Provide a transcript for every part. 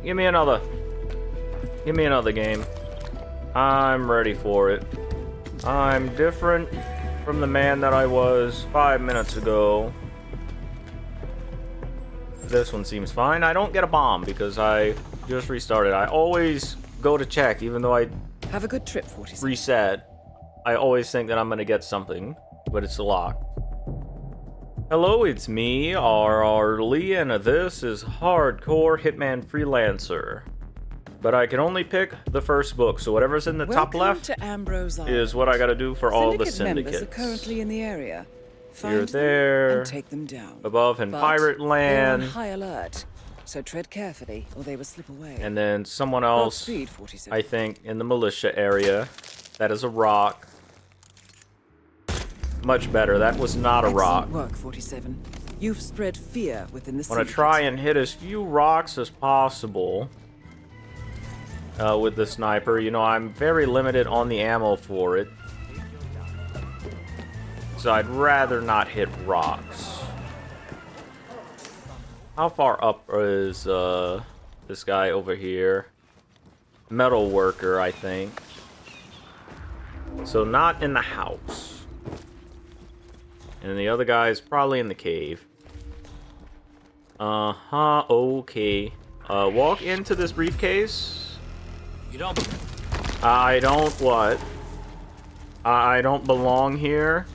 Give me another. Give me another game. I'm ready for it. I'm different from the man that I was 5 minutes ago. This one seems fine. I don't get a bomb because I just restarted. I always go to check, even though I have a good trip, 47. Reset. I always think that I'm gonna get something, but it's locked. Hello, it's me, R.R. Lee, and this is Hardcore Hitman Freelancer. But I can only pick the first book, so whatever's in the top left is what I gotta do for all the syndicates. Members are currently in the area. You're there, and take them down. Above in Pirate Land. They're on high alert, so tread carefully, or they will slip away. And then someone else, I think, in the militia area. That is a rock. Much better. That was not a rock. Work, 47. You've spread fear within the I want to try and hit as few rocks as possible with the sniper. You know, I'm very limited on the ammo for it. So I'd rather not hit rocks. How far up is this guy over here? Metal worker, I think. So not in the house. And the other guy is probably in the cave. Uh-huh, okay. Walk into this briefcase. You don't... I don't what? I don't belong here?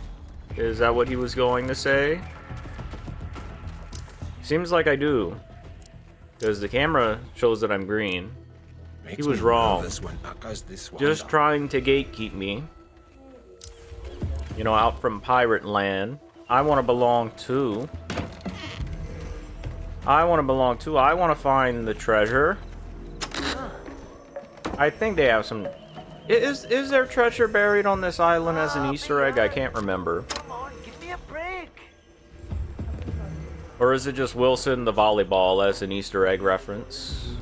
Is that what he was going to say? Seems like I do. Because the camera shows that I'm green. He was wrong. Just trying to gatekeep me. You know, out from Pirate Land. I want to belong too. I want to belong too. I want to find the treasure. I think they have some... Is there treasure buried on this island as an Easter egg? I can't remember. Come on, give me a break. Or is it just Wilson the volleyball as an Easter egg reference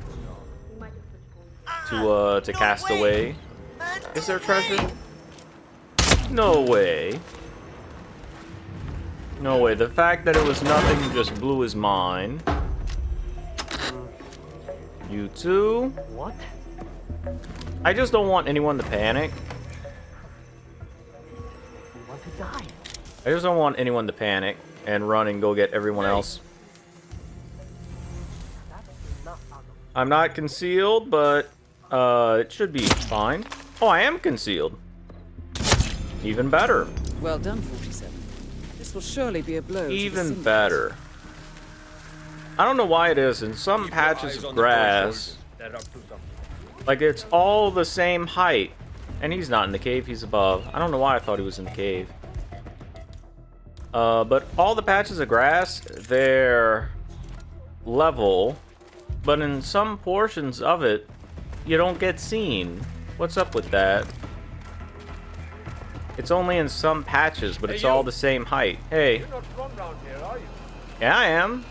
to Castaway? Is there treasure? No way. No way. The fact that it was nothing just blew his mind. You too? What? I just don't want anyone to panic. You want to die? I just don't want anyone to panic and run and go get everyone else. I'm not concealed, but it should be fine. Oh, I am concealed. Even better. Well done, 47. This will surely be a blow. Even better. I don't know why it is. In some patches of grass, like it's all the same height. And he's not in the cave, he's above. I don't know why I thought he was in the cave. But all the patches of grass, they're level. But in some portions of it, you don't get seen. What's up with that? It's only in some patches, but it's all the same height. Hey. You're not from around here, are you? Yeah, I am.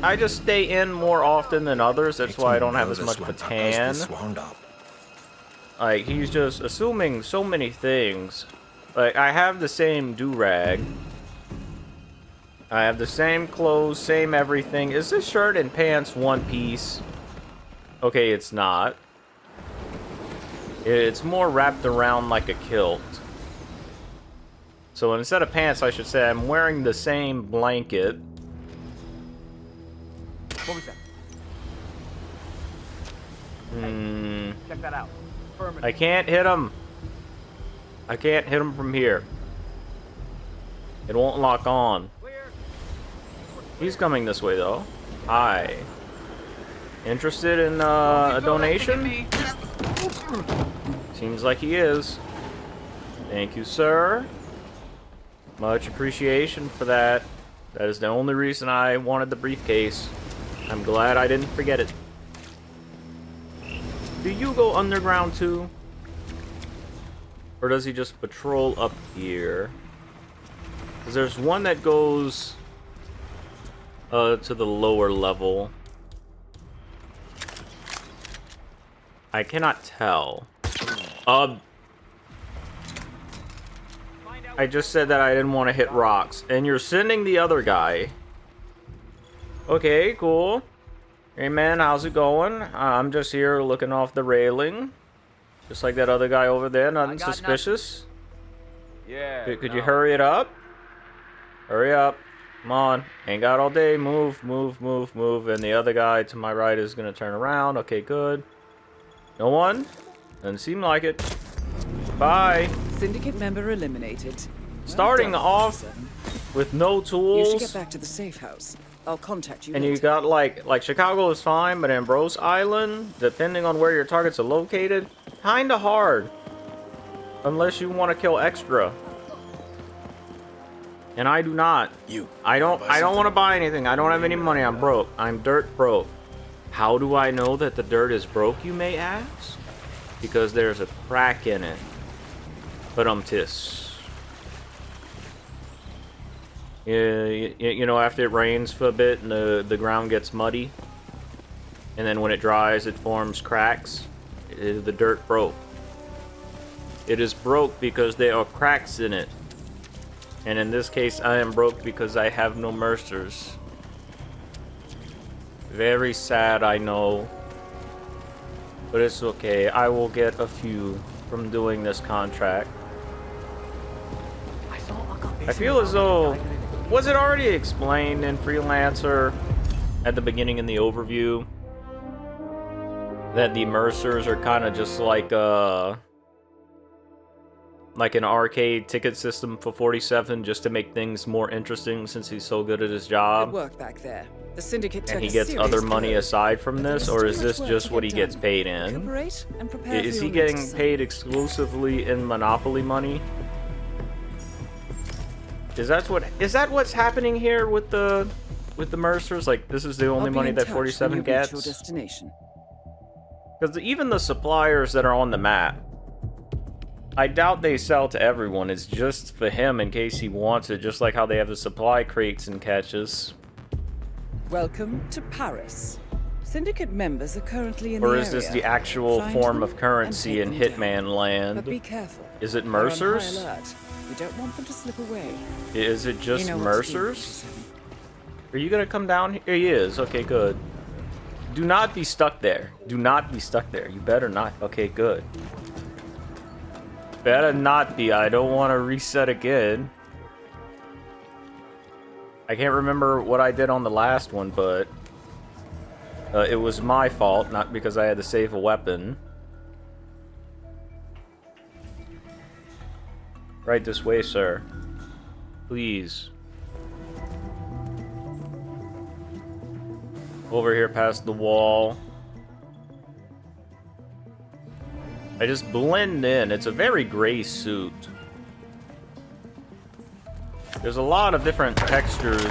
I just stay in more often than others. That's why I don't have as much of a tan. Like, he's just assuming so many things. Like, I have the same do-rag. I have the same clothes, same everything. Is this shirt and pants one piece? Okay, it's not. It's more wrapped around like a kilt. So instead of pants, I should say I'm wearing the same blanket. What was that? Check that out. I can't hit him. I can't hit him from here. It won't lock on. He's coming this way, though. Hi. Interested in a donation? Seems like he is. Thank you, sir. Much appreciation for that. That is the only reason I wanted the briefcase. I'm glad I didn't forget it. Do you go underground too? Or does he just patrol up here? Because there's one that goes to the lower level. I cannot tell. I just said that I didn't want to hit rocks. And you're sending the other guy. Okay, cool. Hey man, how's it going? I'm just here looking off the railing. Just like that other guy over there, nothing suspicious. Yeah. Could you hurry it up? Hurry up. Come on. Ain't got all day. Move, move, move, move. And the other guy to my right is going to turn around. Okay, good. No one? Doesn't seem like it. Bye. Syndicate member eliminated. Starting Well done, off 47. with no tools. You should get back to the safe house. I'll contact you And later. you got like Chicago is fine, but Ambrose Island, depending on where your targets are located, kinda hard. Unless you want to kill extra. And I do not. I don't want to buy anything. I don't have any money. I'm broke. I'm dirt broke. How do I know that the dirt is broke, you may ask? Because there's a crack in it. But you know, after it rains for a bit and the ground gets muddy, and then when it dries, it forms cracks. The dirt broke. It is broke because there are cracks in it. And in this case, I am broke because I have no mercers. Very sad, I know. But it's okay. I will get a few from doing this contract. I feel as though... Was it already explained in Freelancer at the beginning in the overview that the mercers are kind of just like an arcade ticket system for 47 just to make things more interesting since he's so good at his Good job? work back there. The Syndicate took And he a gets serious other money blow. aside from this, There's or too is this much work just to what get he gets done. paid in? Recuperate and prepare Is for he your next getting assignment. paid exclusively in Monopoly money? Is that what's happening here with the mercers? Like, this is the only I'll be money in that touch 47 when you reach gets? your destination. Because even the suppliers that are on the map, I doubt they sell to everyone. It's just for him in case he wants it, just like how they have the supply crates and catches. Welcome to Paris. Syndicate members are currently in Or the is this area. the actual Find form them of currency in and take them down. Hitman land? But be careful. Is it They're on high mercers? alert. We don't want them to slip away. Is it just You know what to do, mercers? 47. Are you gonna come down here? He is. Okay, good. Do not be stuck there. Do not be stuck there. You better not. Okay, good. Better not be. I don't want to reset again. I can't remember what I did on the last one, but it was my fault, not because I had to save a weapon. Right this way, sir. Please. Over here past the wall. I just blend in. It's a very gray suit. There's a lot of different textures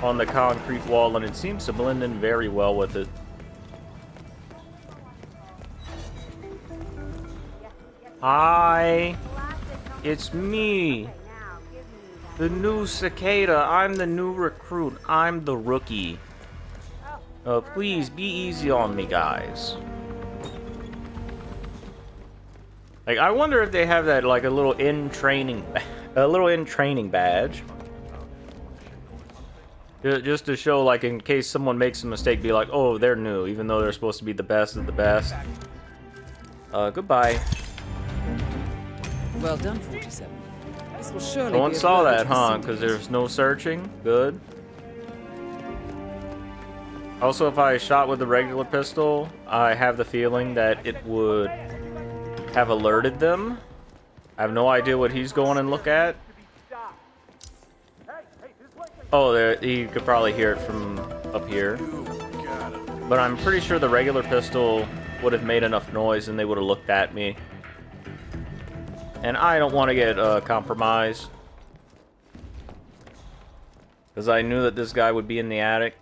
on the concrete wall, and it seems to blend in very well with it. Hi. It's me. The new cicada. I'm the new recruit. I'm the rookie. Please be easy on me, guys. Like, I wonder if they have that, like, a little in training badge. Just to show, like, in case someone makes a mistake, be like, oh, they're new, even though they're supposed to be the best of the best. Goodbye. Well done, 47. This will surely No one be a saw blow that, to the huh? Syndicate. Because there's no searching. Good. Also, if I shot with the regular pistol, I have the feeling that it would have alerted them. I have no idea what he's going and look at. Oh, there, he could probably hear it from up here. But I'm pretty sure the regular pistol would have made enough noise and they would have looked at me. And I don't want to get compromised. Because I knew that this guy would be in the attic.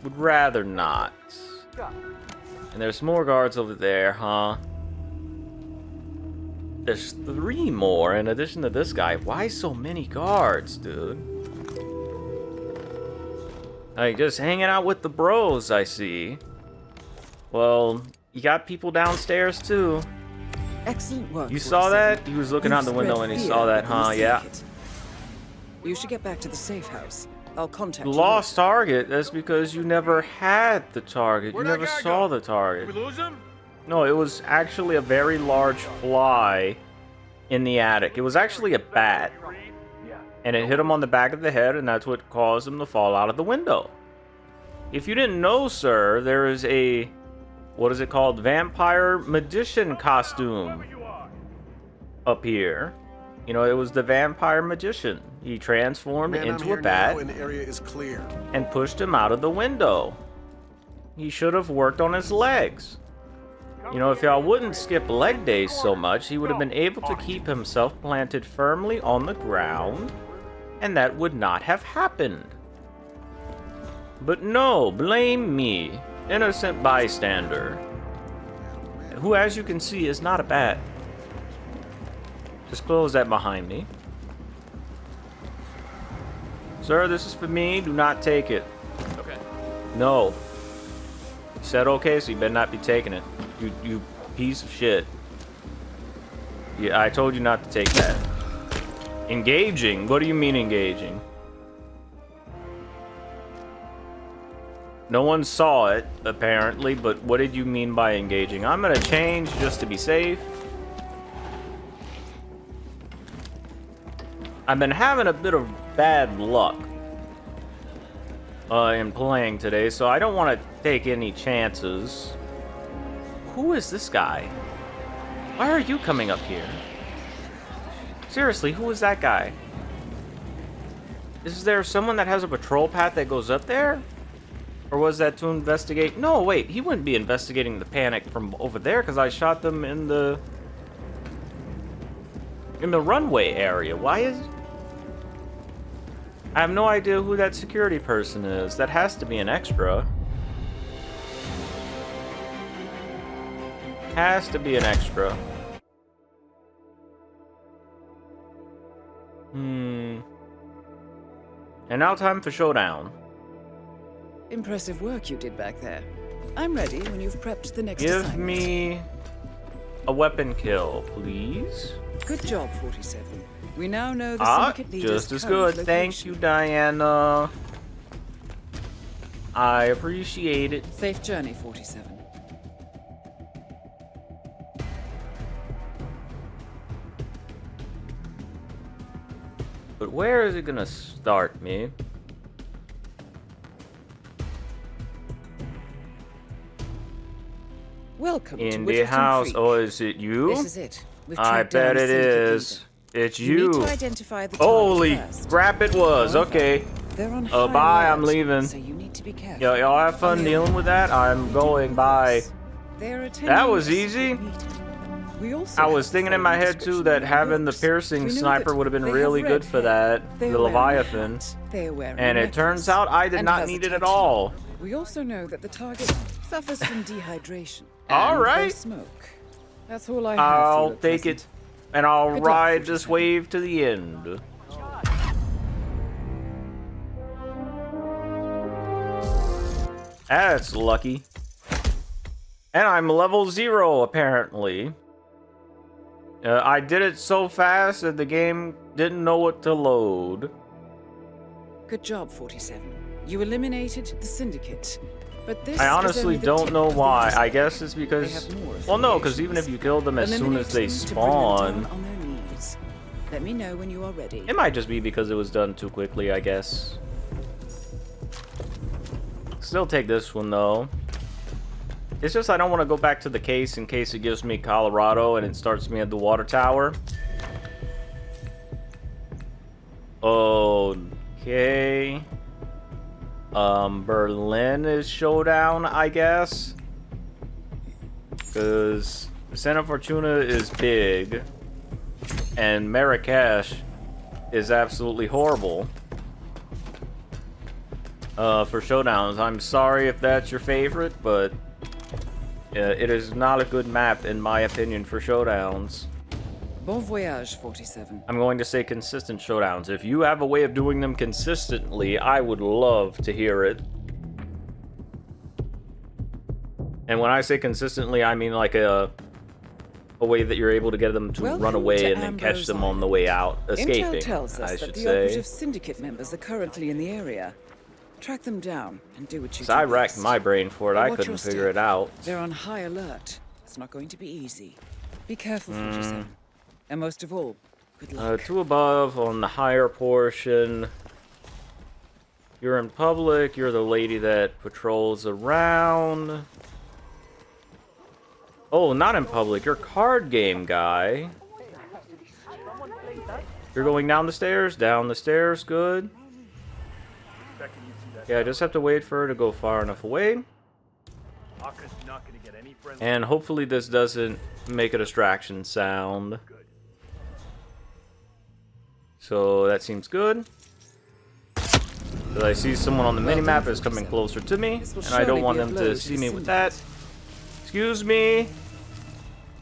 Would rather not. And there's more guards over there, huh? There's 3 more in addition to this guy. Why so many guards, dude? Like, just hanging out with the bros, I see. Well, you got people downstairs, too. Excellent work. You saw 47. that? He was looking You've out the window spread and he fear saw that, within the huh? Yeah. Syndicate. You should get back to the safe house. I'll contact you. Lost target? That's because you never had the target. You never saw the target. Did we lose him? No, it was actually a very large fly in the attic. It was actually a bat. And it hit him on the back of the head, and that's what caused him to fall out of the window. If you didn't know, sir, there is a, what is it called? Vampire magician costume up here. You know, it was the vampire magician. He transformed into a bat and pushed him out of the window. He should have worked on his legs. You know, if y'all wouldn't skip leg days so much, he would have been able to keep himself planted firmly on the ground, and that would not have happened. But no, blame me, innocent bystander, who, as you can see, is not a bat. Just close that behind me. Sir, this is for me. Do not take it. Okay. No. You said okay, so you better not be taking it. You piece of shit. Yeah, I told you not to take that. Engaging? What do you mean engaging? No one saw it, apparently, but what did you mean by engaging? I'm gonna change just to be safe. I've been having a bit of bad luck in playing today, so I don't want to take any chances. Who is this guy? Why are you coming up here? Seriously, who is that guy? Is there someone that has a patrol path that goes up there? Or was that to investigate? No, wait, he wouldn't be investigating the panic from over there because I shot them in the runway area. Why is... I have no idea who that security person is. That has to be an extra. Has to be an extra. And now time for showdown. Impressive work you did back there. I'm ready when you've prepped the next Give assignment. me a weapon kill, please. Good job, 47. We now know the syndicate leader's Just as current good. Thank location. you, Diana. I appreciate it. Safe journey, 47. But where is it gonna start me? Welcome to In the Whittleston house. Creek. Oh, is it you? This is it. We've I tracked down bet the it syndicate is. leader. It's You need you. to identify the target Holy first. crap, it was. However, Okay. They're on Bye, high I'm alert, leaving. So you need to be careful. Y'all have fun Okay. dealing with that. I'm going. Bye. They're attending That was a secret easy. meeting. We also I have was thinking in my full head too description that of their having the looks. piercing We know sniper that would have been they really have good red for hair. that. They The are wearing a Leviathan. hat. They are wearing And a it turns necklace out I did and not has a need it at tattoo. all. We also know that the target suffers from dehydration. All and right. they smoke. That's all I have for I'll you at take present. it, and I'll Good luck, ride this 47. wave to the end. That's lucky. And I'm level 0, apparently. I did it so fast that the game didn't know what to load. Good job, 47. You eliminated the syndicate. But this I is honestly only the don't tip know of the why. iceberg. I guess it's They because... have more Well, no, because even if you kill them as soon as they Eliminate them to bring them spawn... down on their knees. Let me know when you are ready. It might just be because it was done too quickly, I guess. Still take this one, though. It's just I don't want to go back to the case in case it gives me Colorado and it starts me at the water tower. Okay. Berlin is showdown, I guess. Because Santa Fortuna is big. And Marrakesh is absolutely horrible. For showdowns. I'm sorry if that's your favorite, but it is not a good map in my opinion for showdowns. Bon voyage, 47. I'm going to say consistent showdowns. If you have a way of doing them consistently, I would love to hear it. And when I say consistently, I mean like a a way that you're able to get them to run Welcome away to and then catch Ambrose them on the way out, escaping, Intel tells us I that should the say. operative Syndicate members are currently in the area. Track them down and do what you 'Cause do I racked best. my brain for it, But I watch couldn't your figure it step. out. They're on high alert. It's not going to be easy. Be careful, Hmm. 47. And most of all, good luck. Two above on the higher portion. You're in public, you're the lady that patrols around. Oh, not in public, you're card game guy. You're going down the stairs, good. Yeah, I just have to wait for her to go far enough away. And hopefully this doesn't make a distraction sound. So that seems good. But I see someone on the minimap is coming closer to me, and I don't want them to see me with that. Excuse me.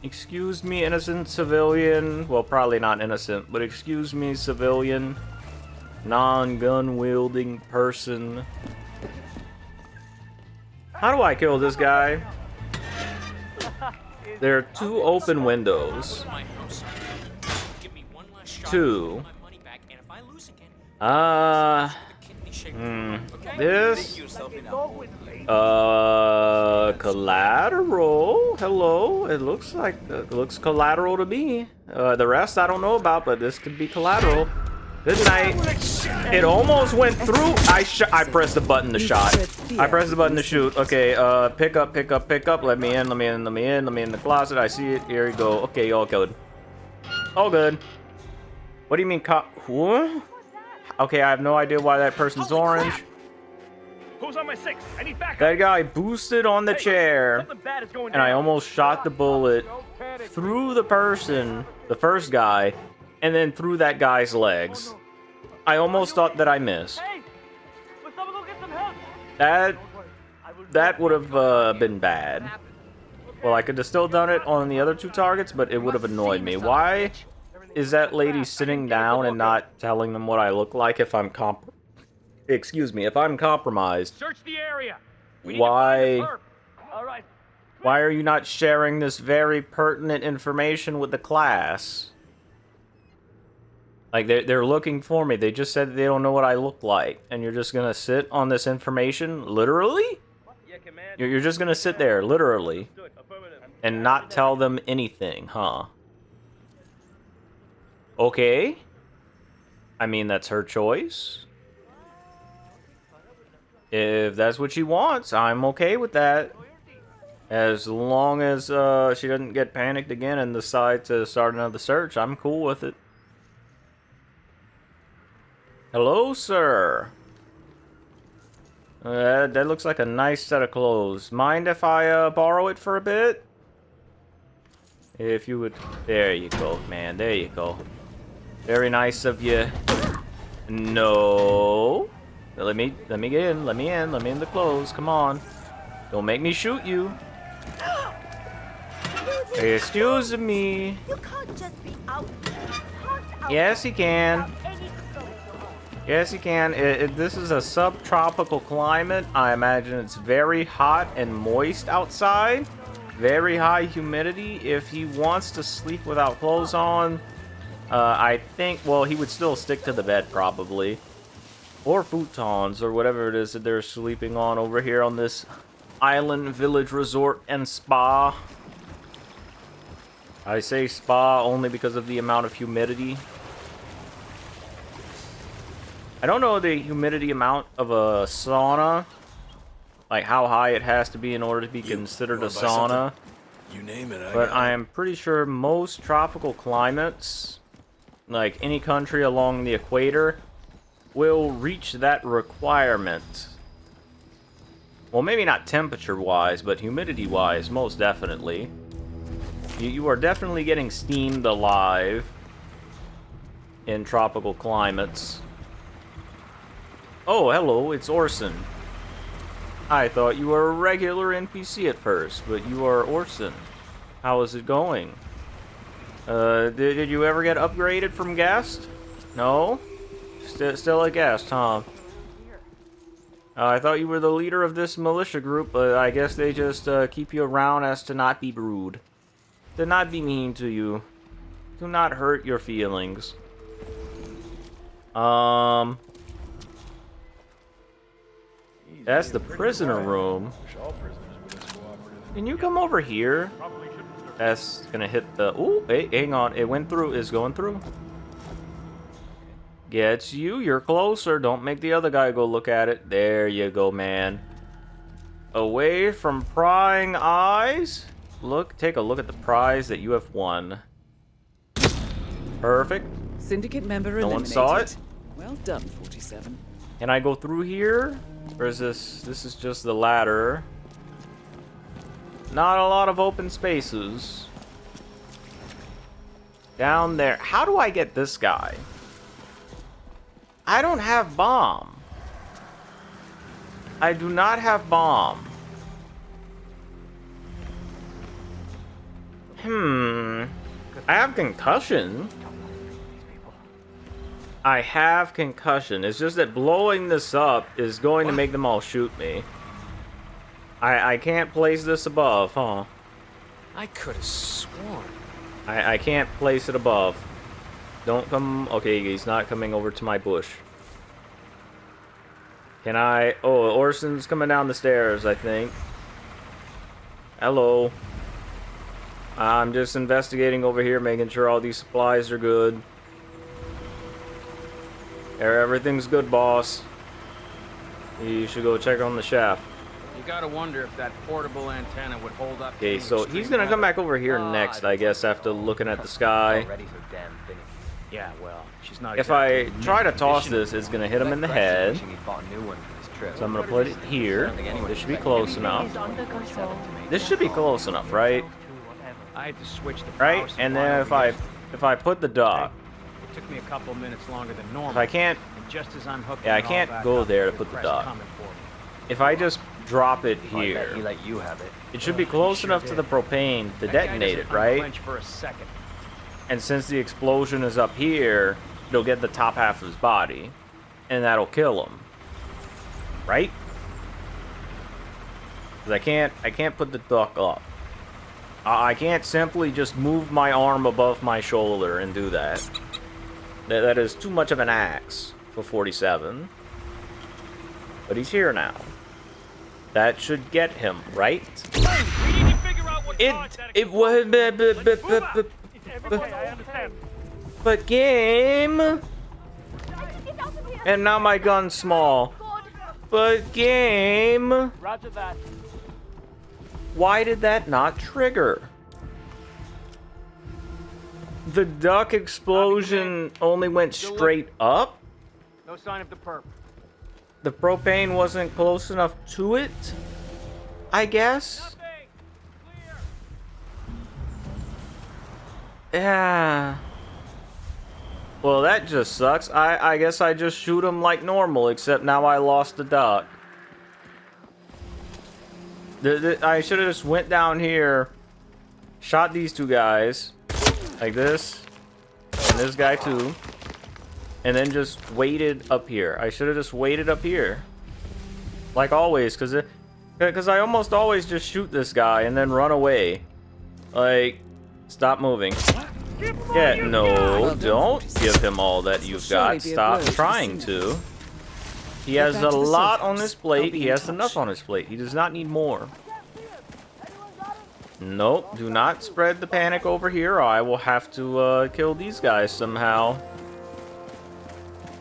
Excuse me, innocent civilian. Well, probably not innocent, but excuse me, civilian. Non-gun wielding person. How do I kill this guy? There are two open windows. Two. This. Collateral. Hello. It looks collateral to me. The rest I don't know about, but this could be collateral. Good night. It almost went through. I pressed the button to shot. I pressed the button to shoot. Okay, pick up. Let me in the closet. I see it. Here you go. Okay, all good. All good. What do you mean what? Okay, I have no idea why that person's orange. Who's on my 6? I need backup. That guy boosted on the chair, Something bad is going and I down. almost shot the bullet through the person, the first guy, and then through that guy's legs. I almost thought that I missed. Hey, will someone go get some help? That would have been bad. Well, I could have still done it on the other two targets, but it would have annoyed me. Why is that lady sitting down and not telling them what I look like if I'm if I'm compromised? Search the area. We need Why? to find the perp. All right. Why are you not sharing this very pertinent information with the class? Like, they're looking for me. They just said they don't know what I look like. And you're just gonna sit on this information? Literally? Yeah, command. You're just gonna sit there, literally, and not tell them anything, huh? Okay. I mean, that's her choice. If that's what she wants, I'm okay with that. As long as she doesn't get panicked again and decide to start another search, I'm cool with it. Hello, sir. That looks like a nice set of clothes. Mind if I borrow it for a bit? If you would... There you go, man. There you go. Very nice of you. No. Let me get in. Let me in the clothes. Come on. Don't make me shoot you. Excuse me. You can't just be out there. Yes, he can. Yes, he can. This is a subtropical climate. I imagine it's very hot and moist outside. Very high humidity. If he wants to sleep without clothes on, I think, well, he would still stick to the bed probably. Or futons, or whatever it is that they're sleeping on over here on this island village resort and spa. I say spa only because of the amount of humidity. I don't know the humidity amount of a sauna. Like how high it has to be in order to be considered a sauna. You name it, But I am pretty sure most tropical climates, like any country along the equator, will reach that requirement. Well, maybe not temperature-wise, but humidity-wise, most definitely. You are definitely getting steamed alive in tropical climates. Oh, hello, it's Orson. I thought you were a regular NPC at first, but you are Orson. How is it going? Did you ever get upgraded from guest? No? Still a guest, huh? I thought you were the leader of this militia group, but I guess they just keep you around as to not be rude. Did not be mean to you. Do not hurt your feelings. That's the prisoner room. Can you come over here? That's gonna hit the... Ooh, hey, hang on. It went through. It's going through. Gets you. You're closer. Don't make the other guy go look at it. There you go, man. Away from prying eyes. Look, take a look at the prize that you have won. Perfect. Syndicate member No one eliminated. saw it? Well done, 47. Can I go through here? Or is this... This is just the ladder. Not a lot of open spaces. Down there. How do I get this guy? I don't have bomb. I do not have bomb. I have concussion. I have concussion. It's just that blowing this up is going to make them all shoot me. I can't place this above, huh? I could have sworn. I can't place it above. Don't come... Okay, he's not coming over to my bush. Can I... Oh, Orson's coming down the stairs, I think. Hello. I'm just investigating over here, making sure all these supplies are good. Everything's good, boss. You should go check on the shaft. You gotta wonder if that portable antenna would hold up. Okay, so he's gonna come back over here next, I guess, after looking at the sky. Yeah, well, she's not. If I try to toss this, it's gonna hit him in the head. So I'm gonna put it here. This should be close enough. This should be close enough, right? I had to switch the Right? And then if I put the dock, it took me a couple minutes longer than normal. if I can't, And just as I'm hooking yeah, I it all can't back go up, there to the put the press dock. coming for me. If I just drop it here, let you have it. it should be close enough to the propane to That guy detonate it, doesn't right? unclench for a second. And since the explosion is up here, it'll get the top half of his body, and that'll kill him, right? 'Cause I can't put the duck up. I can't simply just move my arm above my shoulder and do that. That is too much of an axe for 47. But he's here now. That should get him, right? We need to figure out what caused that It was... Okay, I understand. But game... Get out of here! And now my gun's small. God. But game... Roger that. Why did that not trigger? The duck explosion only went straight up? No sign of the perp. The propane wasn't close enough to it? I guess? Nothing. Clear. Yeah. Well, that just sucks. I guess I just shoot him like normal, except now I lost the duck. I should have just went down here, shot these two guys, like this, and this guy too, and then just waited up here. I should have just waited up here, like always, because I almost always just shoot this guy and then run away. Like, stop moving. Yeah, no, don't give him all that you've got. Stop trying to. He has a lot on his plate. He has enough on his plate. He does not need more. Nope, do not spread the panic over here, or I will have to kill these guys somehow.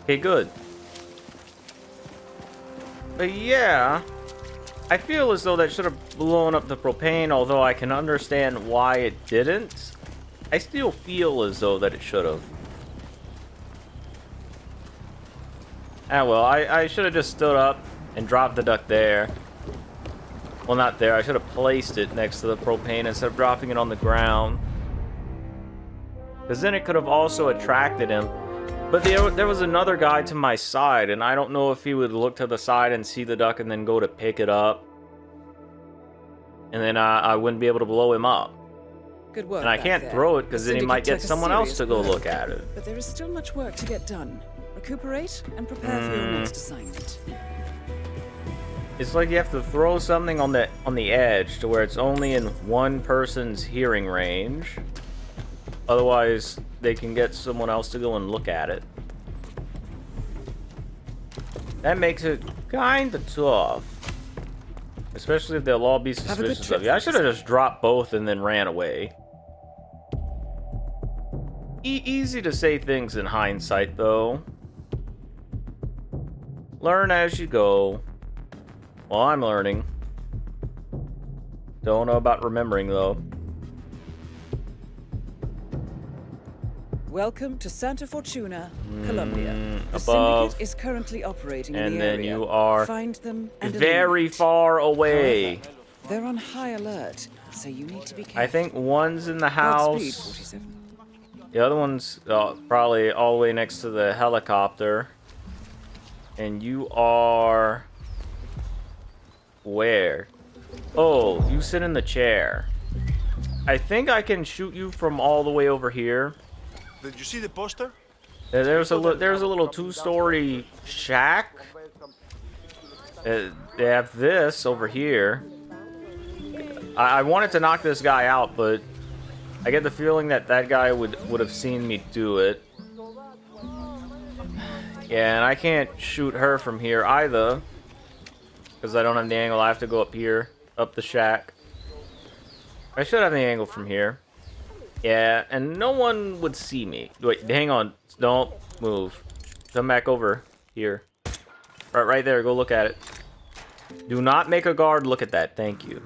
Okay, good. But yeah, I feel as though that should have blown up the propane, although I can understand why it didn't. I still feel as though that it should have. Ah, well, I should have just stood up and dropped the duck there. Well, not there. I should have placed it next to the propane instead of dropping it on the ground. Because then it could have also attracted him. But there was another guy to my side, and I don't know if he would look to the side and see the duck and then go to pick it up. And then I wouldn't be able to blow him up. Good work. And I back can't there. throw it because The then he might Syndicate get took a someone else serious to go blow. look at it. But there is still much work to get done. Recuperate and prepare for your next assignment. It's like you have to throw something on the edge to where it's only in one person's hearing range. Otherwise, they can get someone else to go and look at it. That makes it kind of tough. Especially if they'll all be suspicious of you. I should have just dropped both and then ran away. Easy to say things in hindsight, though. Learn as you go. Well, I'm learning. Don't know about remembering, though. Welcome to Santa Fortuna, Colombia. The Above. Syndicate is currently operating in And the then area. you are Find them and very eliminate. far away. However, they're on high alert, so you need to be careful. I think one's in the Godspeed, house. 47. The other one's probably all the way next to the helicopter. And you are... where? Oh, you sit in the chair. I think I can shoot you from all the way over here. Did you see the poster? There's a little two-story shack. They have this over here. I wanted to knock this guy out, but I get the feeling that that guy would have seen me do it. Yeah, and I can't shoot her from here either, because I don't have the angle. I have to go up here, up the shack. I should have the angle from here. Yeah, and no one would see me. Wait, hang on. Don't move. Come back over here. Right there. Go look at it. Do not make a guard look at that. Thank you.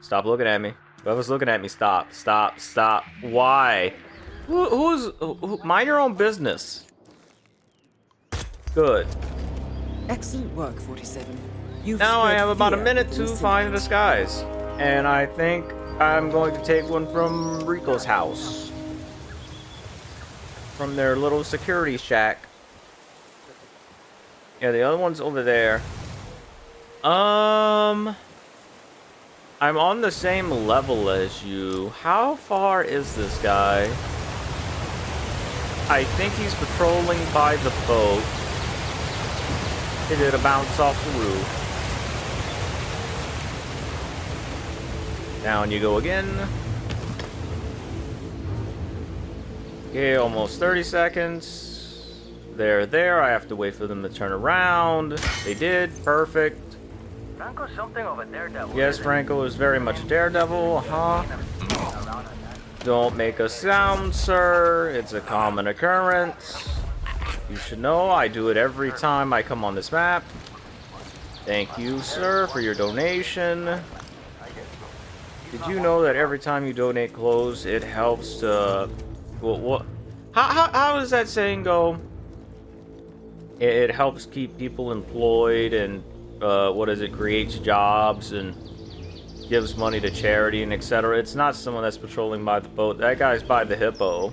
Stop looking at me. Whoever's looking at me, stop. Stop. Stop. Why? Who, mind your own business. Good. Excellent work, 47. You've Now I spread have about a fear minute within to the find a Syndicate. disguise. And I think I'm going to take one from Rico's house. From their little security shack. Yeah, the other one's over there. I'm on the same level as you. How far is this guy? I think he's patrolling by the boat. He did a bounce off the roof. Down you go again. Okay, almost 30 seconds. They're there. I have to wait for them to turn around. They did. Perfect. Franco's something of a daredevil. Yes, Franco is very much Daredevil. Huh? Don't make a sound, sir. It's a common occurrence. You should know I do it every time I come on this map. Thank you, sir, for your donation. Did you know that every time you donate clothes, it helps to... What? How does that saying go? It helps keep people employed and, what is it, creates jobs and gives money to charity and etc. It's not someone that's patrolling by the boat. That guy's by the hippo.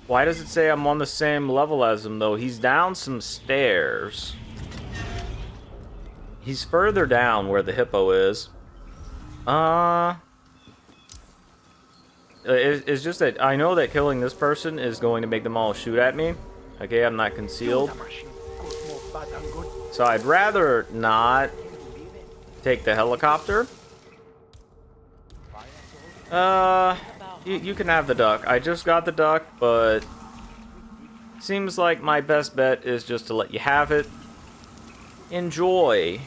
Why does it say I'm on the same level as him, though? He's down some stairs. He's further down where the hippo is. It's just that I know that killing this person is going to make them all shoot at me. Okay, I'm not concealed. So I'd rather not take the helicopter. You can have the duck. I just got the duck, but seems like my best bet is just to let you have it. Enjoy.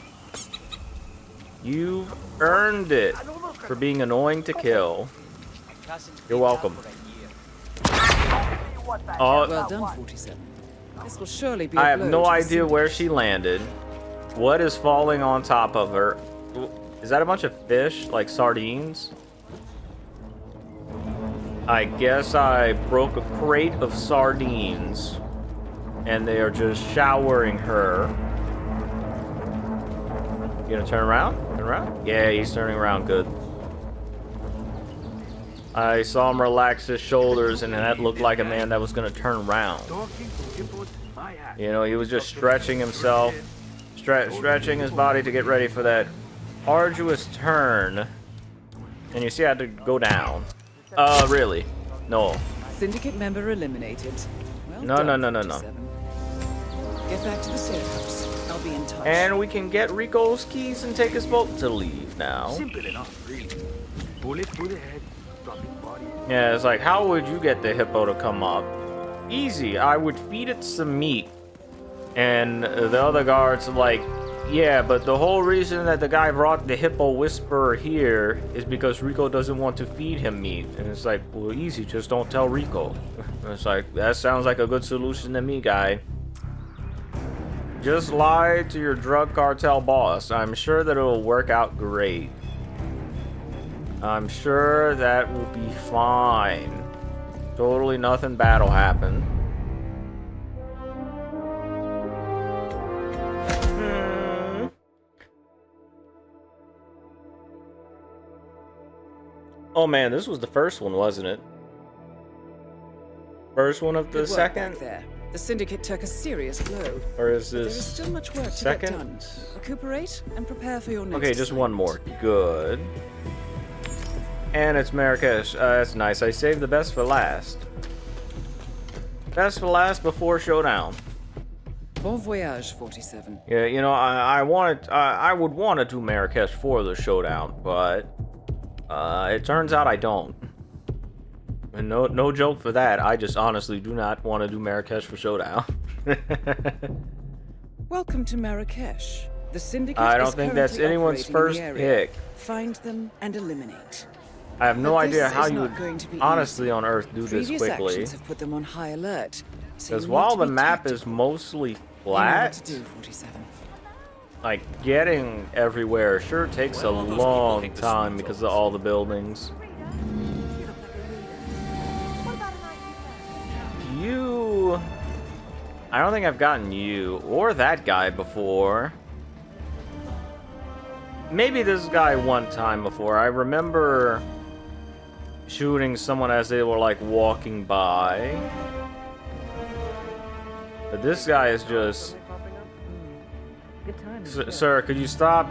You've earned it for being annoying to kill. You're welcome. Well done, 47. This will surely be a I have blow no to the idea where Syndicate. she landed. What is falling on top of her? Is that a bunch of fish, like sardines? I guess I broke a crate of sardines, and they are just showering her. You gonna turn around? Turn around? Yeah, he's turning around. Good. I saw him relax his shoulders, and that looked like a man that was gonna turn around. You know, he was just stretching himself, stretching his body to get ready for that arduous turn. And you see I had to go down. Really? No. Syndicate member eliminated. Well No, done, no. 47. Get back to the safe house. I'll be in touch. And we can get Rico's keys and take his boat to leave now. Simple enough, really. Bullet through the head, dropping body. Yeah, it's like, how would you get the hippo to come up? Easy. I would feed it some meat. And the other guards are like, yeah, but the whole reason that the guy brought the hippo whisperer here is because Rico doesn't want to feed him meat. And it's like, well, easy, just don't tell Rico. It's like, that sounds like a good solution to me, guy. Just lie to your drug cartel boss. I'm sure that it'll work out great. I'm sure that will be fine. Totally nothing bad will happen. Oh man, this was the first one, wasn't it? First one of the Good work second? back there. The Syndicate took a serious blow. Or is There this is still much work to second? get done. Recuperate and prepare for your next Okay, just one more. Good. And it's Marrakesh. That's nice. I saved the best for last. Best for last before showdown. Bon voyage, 47. Yeah, you know, I would want to do Marrakesh for the showdown, but it turns out I don't. And no joke for that. I just honestly do not want to do Marrakesh for showdown. Welcome to Marrakesh. The Syndicate I don't is think that's currently anyone's operating in first the area. pick. Find them and eliminate. I have no But idea this how is you not would going to be honestly easy. on Earth do this Previous quickly. actions have put them on high alert. So Because you need while to the be map is tactical. mostly You know what flat, to do, 47. like getting everywhere sure takes a long time because of all the buildings. You... I don't think I've gotten you or that guy before. Maybe this guy one time before. I remember shooting someone as they were like walking by. But this guy is just... Sir, could you stop?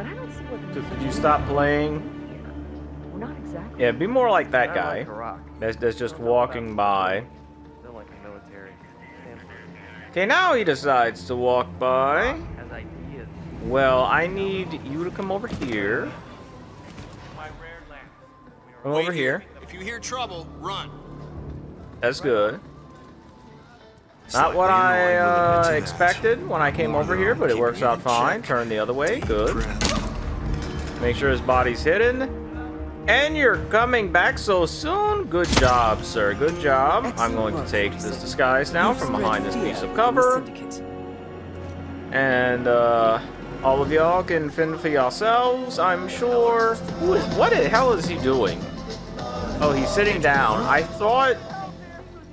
Could you stop playing? Yeah, be more like that guy. That's just walking by. Okay, now he decides to walk by. Well, I need you to come over here. Come over here. If you hear trouble, run. That's good. Not what I expected when I came over here, but it works out fine. Turn the other way. Good. Make sure his body's hidden. And you're coming back so soon. Good job, sir. Good job. I'm going to take this disguise now from behind this piece of cover. And all of y'all can fend for yourselves, I'm sure. What the hell is he doing? Oh, he's sitting down. I thought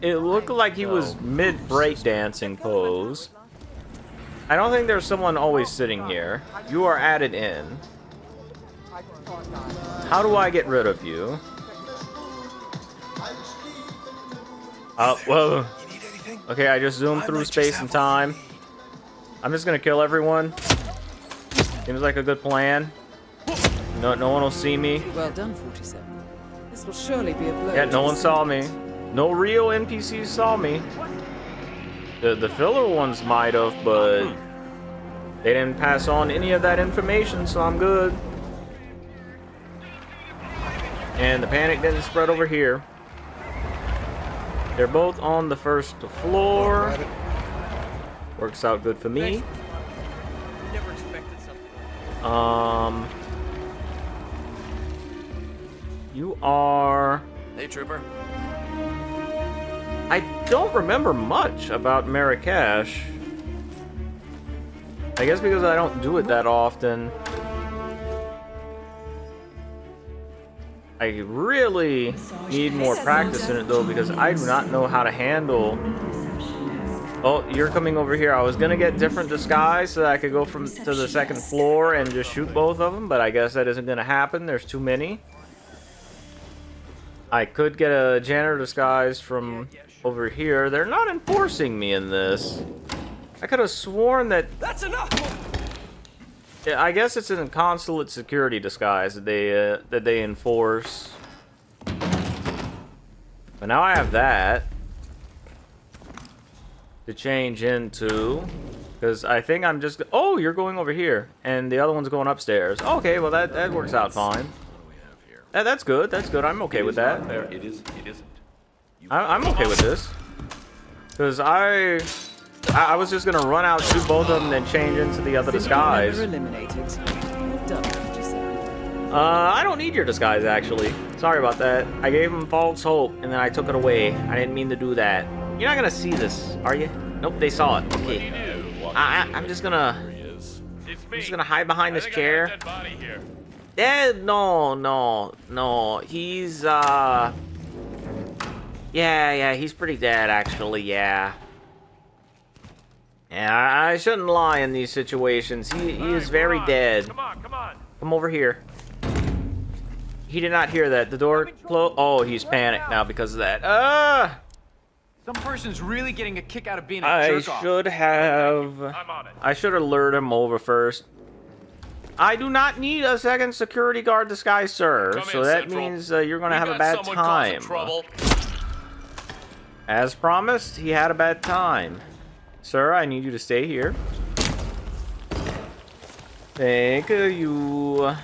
it looked like he was mid breakdancing pose. I don't think there's someone always sitting here. You are added in. How do I get rid of you? Whoa. Okay, I just zoomed through space and time. I'm just gonna kill everyone. Seems like a good plan. No one will see me. Well done, 47. This will surely be a blow. Yeah, to no the one saw Syndicate. me. No real NPCs saw me. The filler ones might have, but they didn't pass on any of that information, so I'm good. And the panic didn't spread over here. They're both on the first floor. Works out good for me. You are... Hey, Trooper. I don't remember much about Marrakesh. I guess because I don't do it that often. I really need more practice in it though, because I do not know how to handle... Oh, you're coming over here. I was gonna get different disguise so that I could go to the second floor and just shoot both of them, but I guess that isn't gonna happen. There's too many. I could get a janitor disguise from over here. They're not enforcing me in this. I could have sworn that... That's enough. Yeah, I guess it's in consulate security disguise that they enforce. But now I have that to change into. Because I think I'm just... Oh, you're going over here. And the other one's going upstairs. Okay, well, that works out fine. That's good. That's good. I'm okay with that. It isn't. I'm okay with this. Because I was just going to run out, shoot both of them, then change into the other disguise. Eliminated. Well done, 47. I don't need your disguise, actually. Sorry about that. I gave him false hope, and then I took it away. I didn't mean to do that. You're not gonna see this, are you? Nope, they saw it. Okay. I'm just gonna hide behind this chair. No. He's yeah, he's pretty dead, actually. Yeah, I shouldn't lie in these situations. He is very dead. Come over here. He did not hear that. The door closed. Oh, he's panicked now because of that. Some person's really getting a kick out of being a I jerk-off. should have... I should alert him over first. I do not need a second security guard disguise, sir. Come so in, that Central. means you're going to have a got bad someone time. causing trouble. As promised, he had a bad time. Sir, I need you to stay here. Thank you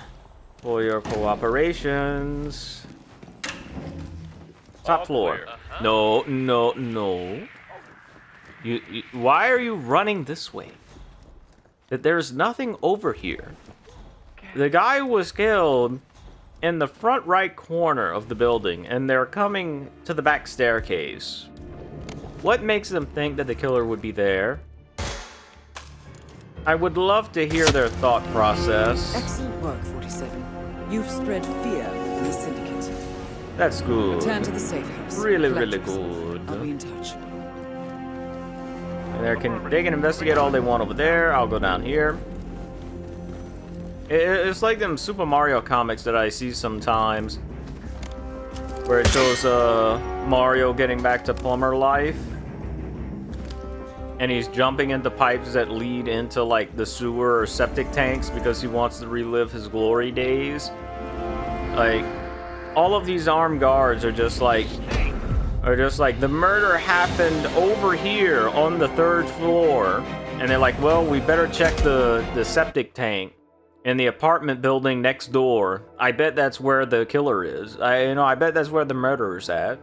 for your cooperations. Top floor. No. You, why are you running this way? There's nothing over here. The guy was killed in the front right corner of the building, and they're coming to the back staircase. What makes them think that the killer would be there? I would love to hear their thought process. Excellent work, 47. You've spread fear within the Syndicate. That's good. Return to the safe house. Really Collect good. yourself. I'll be in touch. And they can investigate all they want over there. I'll go down here. It's like them Super Mario comics that I see sometimes, where it shows Mario getting back to plumber life, and he's jumping into pipes that lead into like the sewer or septic tanks because he wants to relive his glory days. Like, all of these armed guards are just like the murder happened over here on the 3rd floor, and they're like, well, we better check the septic tank in the apartment building next door. I bet that's where the killer is. I bet that's where the murderer's at.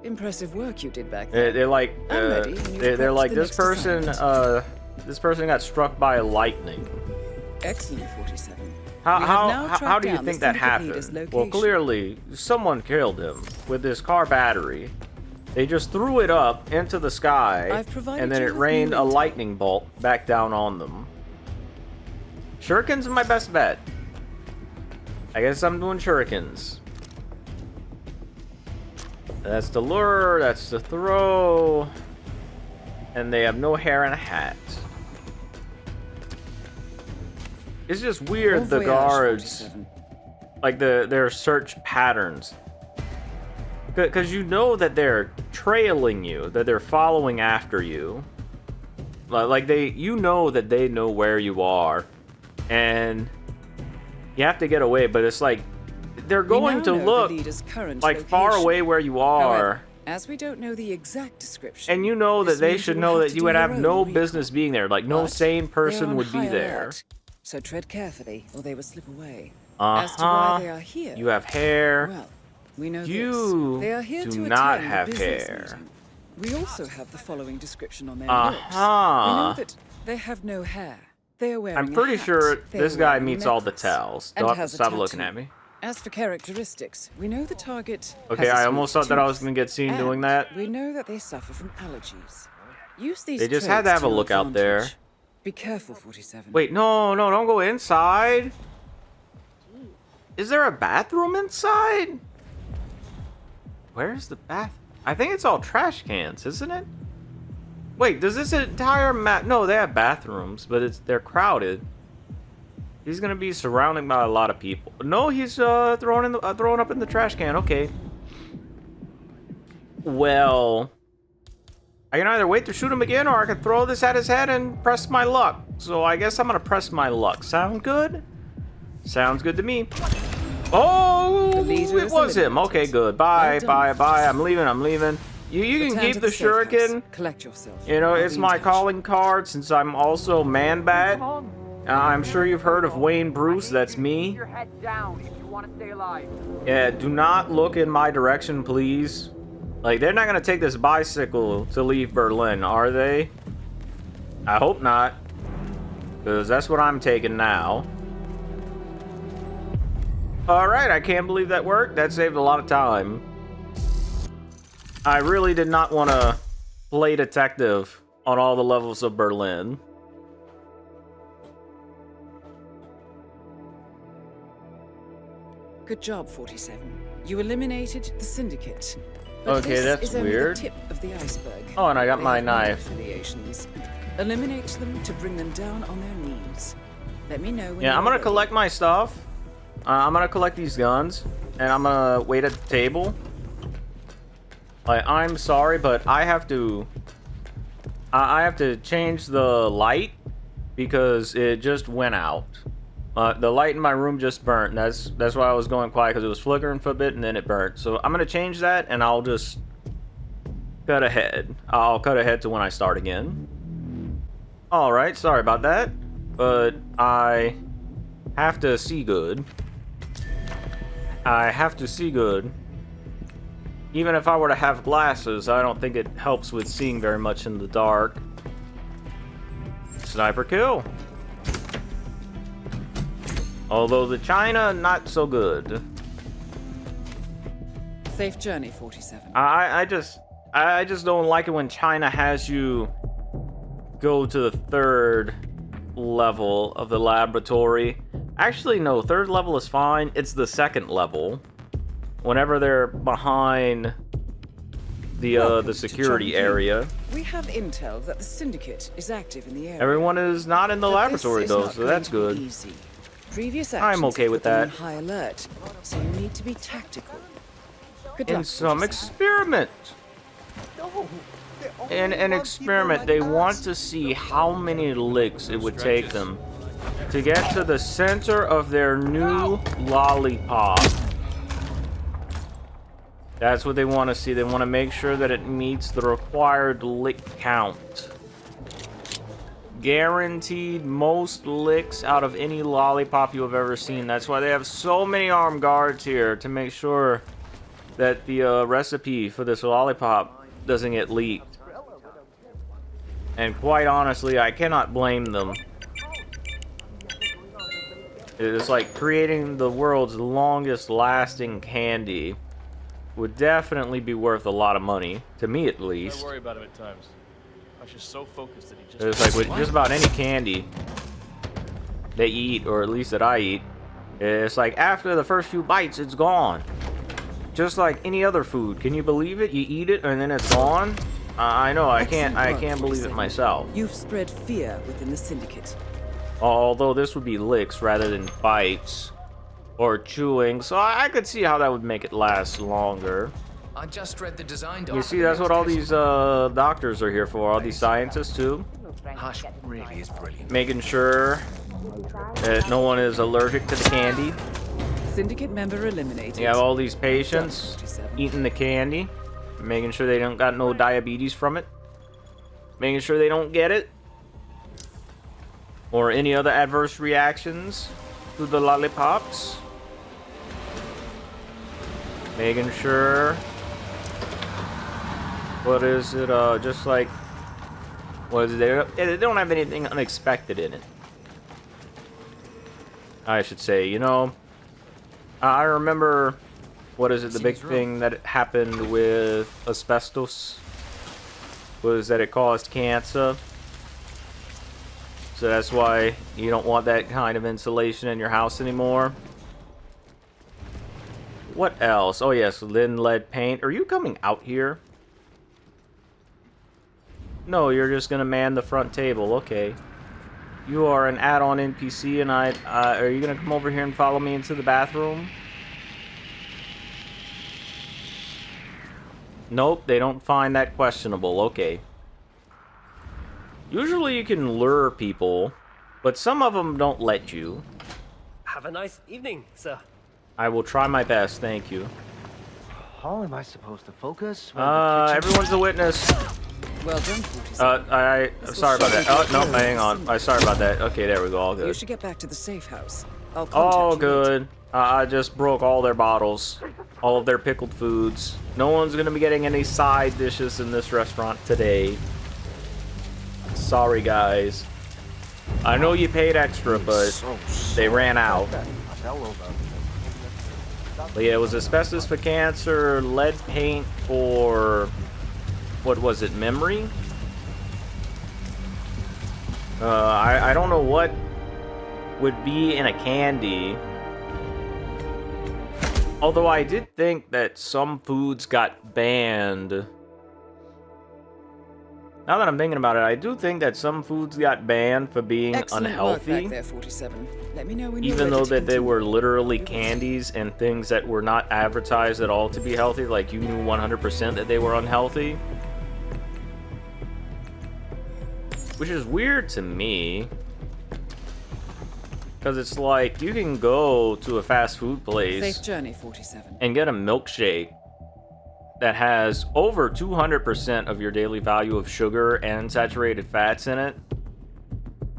Impressive work you did back there. They're like, I'm ready, and you've they're prepped like, the this next person, assignment. this person got struck by lightning. Excellent, 47. How do you down the think that Syndicate leader's happened? Well, location. clearly, someone killed him with this car battery. They just threw it up into the sky, I've provided and then you it with rained a new intel. lightning bolt back down on them. Shurikens are my best bet. I guess I'm doing shurikens. That's the lure, that's the throw. And they have no hair and a hat. It's just weird, Bon the voyage, guards, 47. like their search patterns. Because you know that they're trailing you, that they're following after you. Like you know that they know where you are. And you have to get away, but it's like they're going to We now know look the leader's current like far location. away where you are. However, as we don't know the exact description, And you know that this they means should will know have that to you do would your have own no recon. business being there. Like, no But sane they're person on would be high there. alert, so tread carefully, or they will slip away. Uh-huh. As to why they are here, You have hair. well, we know You this. They are here do to not attend have a business hair. meeting. We also have the following description on their Uh-huh. lips. We know that they have no hair. They are wearing I'm a pretty hat. sure They this are guy wearing a meets all the necklace, tells. and Don't has a stop looking tattoo. at me. As for characteristics, we know the target. Okay, has a I almost sweet thought that I was tooth, gonna get seen and doing that. We know that they suffer from allergies. Use these. They just had to traits have a your lookout there. advantage. Be careful, 47. Wait, no, don't go inside. Is there a bathroom inside? Where's the bath? I think it's all trash cans, isn't it? Wait, does this entire map? No, they have bathrooms, but they're crowded. He's gonna be surrounded by a lot of people. No, he's throwing up in the trash can. Okay. Well, I can either wait to shoot him again, or I can throw this at his head and press my luck. So I guess I'm gonna press my luck. Sound good? Sounds good to me. Oh, The leader it is was him. eliminated. Okay, good. Bye, Well bye, done. bye. I'm leaving. You can Return keep to the safe house. shuriken. Collect yourself. You know, I'll it's be in my touch. calling card since I'm also Man-Bat. I'm sure you've heard of Wayne Bruce, that's me. Keep your head down if you want to stay alive. Yeah, do not look in my direction, please. Like, they're not gonna take this bicycle to leave Berlin, are they? I hope not. Because that's what I'm taking now. Alright, I can't believe that worked. That saved a lot of time. I really did not want to play detective on all the levels of Berlin. Good job, 47. You eliminated the Syndicate. But Okay, this that's is only weird. the tip of the iceberg. Oh, and I got They my have no knife. affiliations. Eliminate them to bring them down on their knees. Let me know when Yeah, I'm you're gonna ready. collect my stuff. I'm gonna collect these guns, and I'm gonna wait at the table. Like, I'm sorry, but I have to change the light because it just went out. The light in my room just burnt. That's why I was going quiet, because it was flickering for a bit and then it burnt. So I'm gonna change that, and I'll just cut ahead. I'll cut ahead to when I start again. All right, sorry about that, but I have to see good. I have to see good. Even if I were to have glasses, I don't think it helps with seeing very much in the dark. Sniper kill. Although the China, not so good. Safe journey, 47. I just don't like it when China has you go to the third level of the laboratory. Actually, no, third level is fine. It's the second level. Whenever they're behind the Welcome to security Chongqing. area. We have intel that the Syndicate is active in the area. Everyone is not in the But laboratory this is though, not so going that's to be good. Easy. Previous I'm actions okay have with put them that. on high alert, so you need to be tactical. Good In luck, some 47. experiment. In an experiment, they want to see how many licks it would take them to get to the center of their new lollipop. That's what they want to see. They want to make sure that it meets the required lick count. Guaranteed most licks out of any lollipop you have ever seen. That's why they have so many armed guards here, to make sure that the recipe for this lollipop doesn't get leaked. And quite honestly, I cannot blame them. It's like creating the world's longest lasting candy would definitely be worth a lot of money, to me at I least. worry about him at times. I was just so focused that he just. It's like with just about any candy they eat, or at least that I eat, it's like after the first few bites, it's gone. Just like any other food. Can you believe it? You eat it and then it's gone? I know, I can't Excellent work, believe it 47. myself. You've spread fear within the Syndicate. Although this would be licks rather than bites or chewing, so I could see how that would make it last longer. I just read the design You see, that's what all these doctors are here for, all these scientists too. Hush really is brilliant. Making sure that no one is allergic to the candy. Syndicate member eliminated. You have all these patients 47. eating the candy, making sure they don't got no diabetes from it, making sure they don't get it, or any other adverse reactions to the lollipops. Making sure, what is it, just like, what is it, they don't have anything unexpected in it, I should say, you know. I remember, what is it, the big thing that happened with asbestos was that it caused cancer. So that's why you don't want that kind of insulation in your house anymore. What else? Oh yes, lead paint. Are you coming out here? No, you're just gonna man the front table. Okay. You are an add-on NPC, and are you gonna come over here and follow me into the bathroom? Nope, they don't find that questionable. Okay. Usually you can lure people, but some of them don't let you. Have a nice evening, sir. I will try my best, thank you. hell am I supposed to focus? when the kitchen- Everyone's a witness. Well done, 47. I'm sorry about that. Oh, no, hang on. I'm sorry about that. Okay, there we go. All You good. should get back to the safe house. I'll contact All you later. good. I just broke all their bottles. All of their pickled foods. No one's gonna be getting any side dishes in this restaurant today. Sorry, guys. I know you paid extra, but they ran out. But yeah, it was asbestos for cancer, lead paint for... What was it, memory? I don't know what would be in a candy. Although I did think that some foods got banned. Now that I'm thinking about it, I do think that some foods got banned for being Excellent unhealthy. work back there, 47. Let me know when you're Even ready though to that they continue. were literally candies and things that were not advertised at all to be healthy, like you knew 100% that they were unhealthy. Which is weird to me. Because it's like, you can go to a fast food place Safe journey, 47. and get a milkshake that has over 200% of your daily value of sugar and saturated fats in it.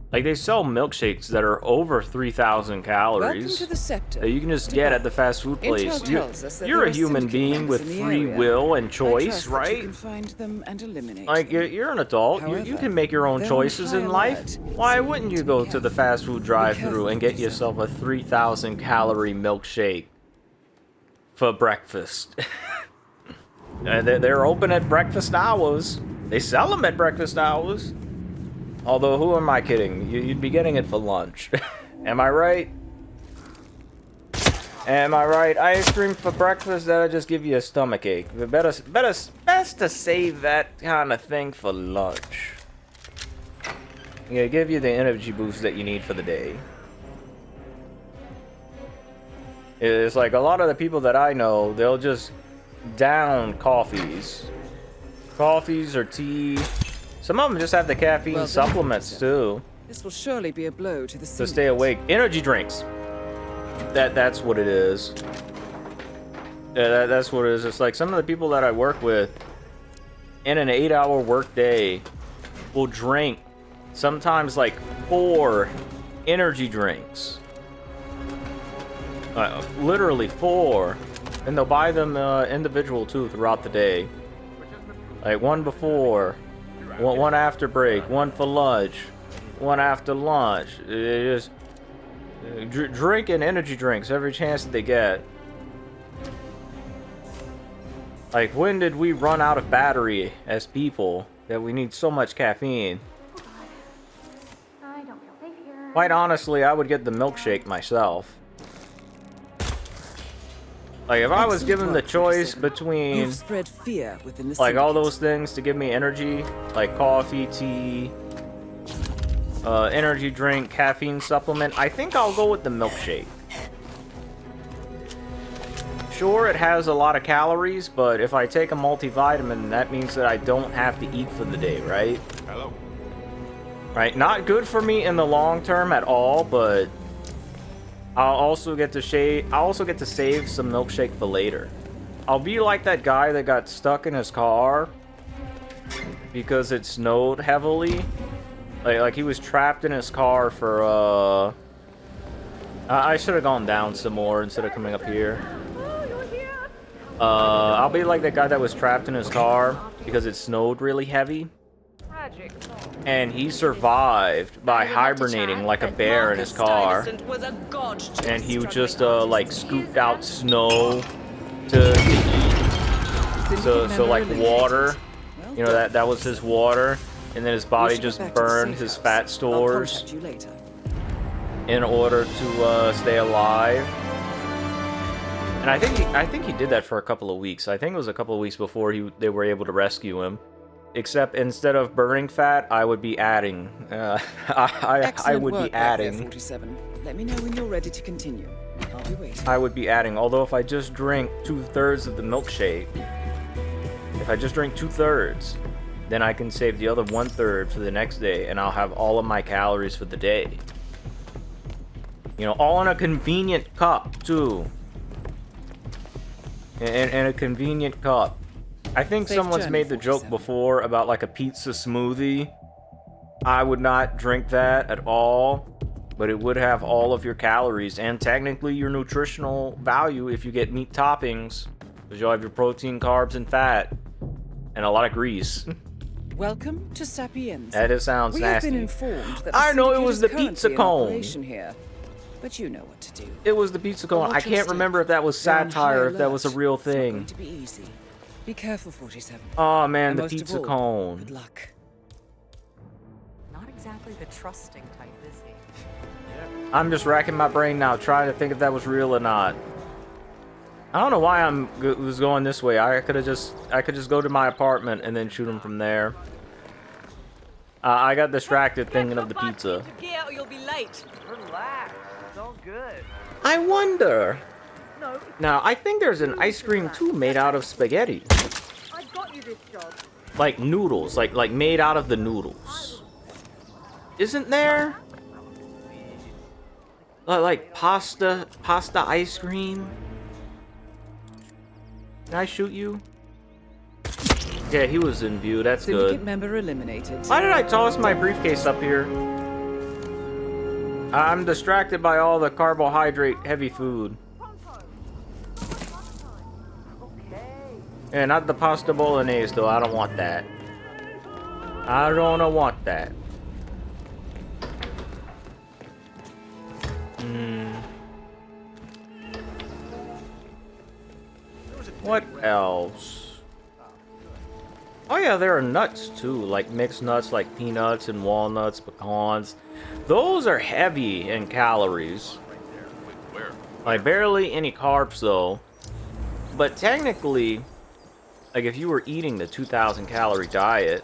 Like, they sell milkshakes that are over 3,000 calories. Welcome to the sector. That you can just get at the fast food place. Intel tells us that You're there a are human syndicate being members with in the free area. will and I choice, trust that you right? can find them and eliminate Like, them. you're an adult. You However, can make your own they're on choices in high life. alert, Why so wouldn't need you to go be to the careful. fast food drive-thru careful, and get 47. yourself a 3,000 calorie milkshake for breakfast? And they're open at breakfast hours. They sell them at breakfast hours. Although, who am I kidding? You'd be getting it for lunch. Am I right? Am I right? Ice cream for breakfast, that'll just give you a stomachache. Best to save that kind of thing for lunch. Yeah, give you the energy boost that you need for the day. It's like a lot of the people that I know, they'll just down coffees. Coffees or tea. Some of them just have the caffeine Well done, supplements officer. too. This will surely be a blow to the To syndicate. stay awake. Energy drinks. That's what it is. Yeah, that's what it is. It's like some of the people that I work with in an 8-hour work day will drink sometimes like 4 energy drinks. Literally 4. And they'll buy them individual too throughout the day. Like one before, one after break, one for lunch, one after lunch. It just drinking energy drinks every chance that they get. Like, when did we run out of battery as people that we need so much caffeine? I don't feel safe here. Quite honestly, I would get the milkshake myself. Like, if I was Excellent given the work, choice 47. between You've spread fear within the like all syndicate. those things to give me energy, like coffee, tea, energy drink, caffeine supplement, I think I'll go with the milkshake. Sure, it has a lot of calories, but if I take a multivitamin, that means that I don't have to eat for the day, right? Hello. Right, not good for me in the long term at all, but I'll also get to save some milkshake for later. I'll be like that guy that got stuck in his car because it snowed heavily. Like he was trapped in his car for I should have gone down some more instead of coming up here. I'll be like that guy that was trapped in his car because it snowed really heavy. And he survived by hibernating like a bear in his car. And he would just like scooped out snow to eat. So like water, you know, that was his water, and then his body just burned his fat stores in order to stay alive. And I think he did that for a couple of weeks. I think it was a couple of weeks before they were able to rescue him. Except instead of burning fat, I would be adding. I would be adding. 47. Let me know when you're ready to continue. I'll be waiting. I would be adding. Although if I just drink 2/3 of the milkshake, if I just drink 2/3, then I can save the other 1/3 for the next day, and I'll have all of my calories for the day. You know, all in a convenient cup too. And a convenient cup. I think Safe someone's journey, made the joke 47. before about like a pizza smoothie. I would not drink that at all, but it would have all of your calories and technically your nutritional value if you get meat toppings, because you'll have your protein, carbs, and fat, and a lot of grease. Welcome to Sapienza. That sounds we nasty. have been informed that I the know it Syndicate was is the currently pizza in cone. operation here, but you know what to do. It was the pizza cone. I Watch your can't step. remember if that was They're on satire, high if that was a alert. real It's not thing. going to be easy. Be careful, 47. Oh man, And the most of pizza all, cone. Good luck. Not exactly the trusting type, is he? I'm just racking my brain now, trying to think if that was real or not. I don't know why was going this way. I could just go to my apartment and then shoot him from there. I got distracted thinking of the pizza. Gear or you'll be late. Relax. It's all good. I wonder. No, Now, I think there's an ice cream too made out of spaghetti. I got you this job. Like noodles, like made out of the noodles. Isn't there? Like pasta ice cream? Can I shoot you? Yeah, he was in view. That's Syndicate good. member eliminated. Why did I toss my briefcase up here? I'm distracted by all the carbohydrate heavy food. Yeah, not the pasta bolognese though. I don't want that. I don't want that. What else? Oh yeah, there are nuts too, like mixed nuts like peanuts and walnuts, pecans. Those are heavy in calories. Where? Like barely any carbs though. But technically, like if you were eating the 2,000 calorie diet,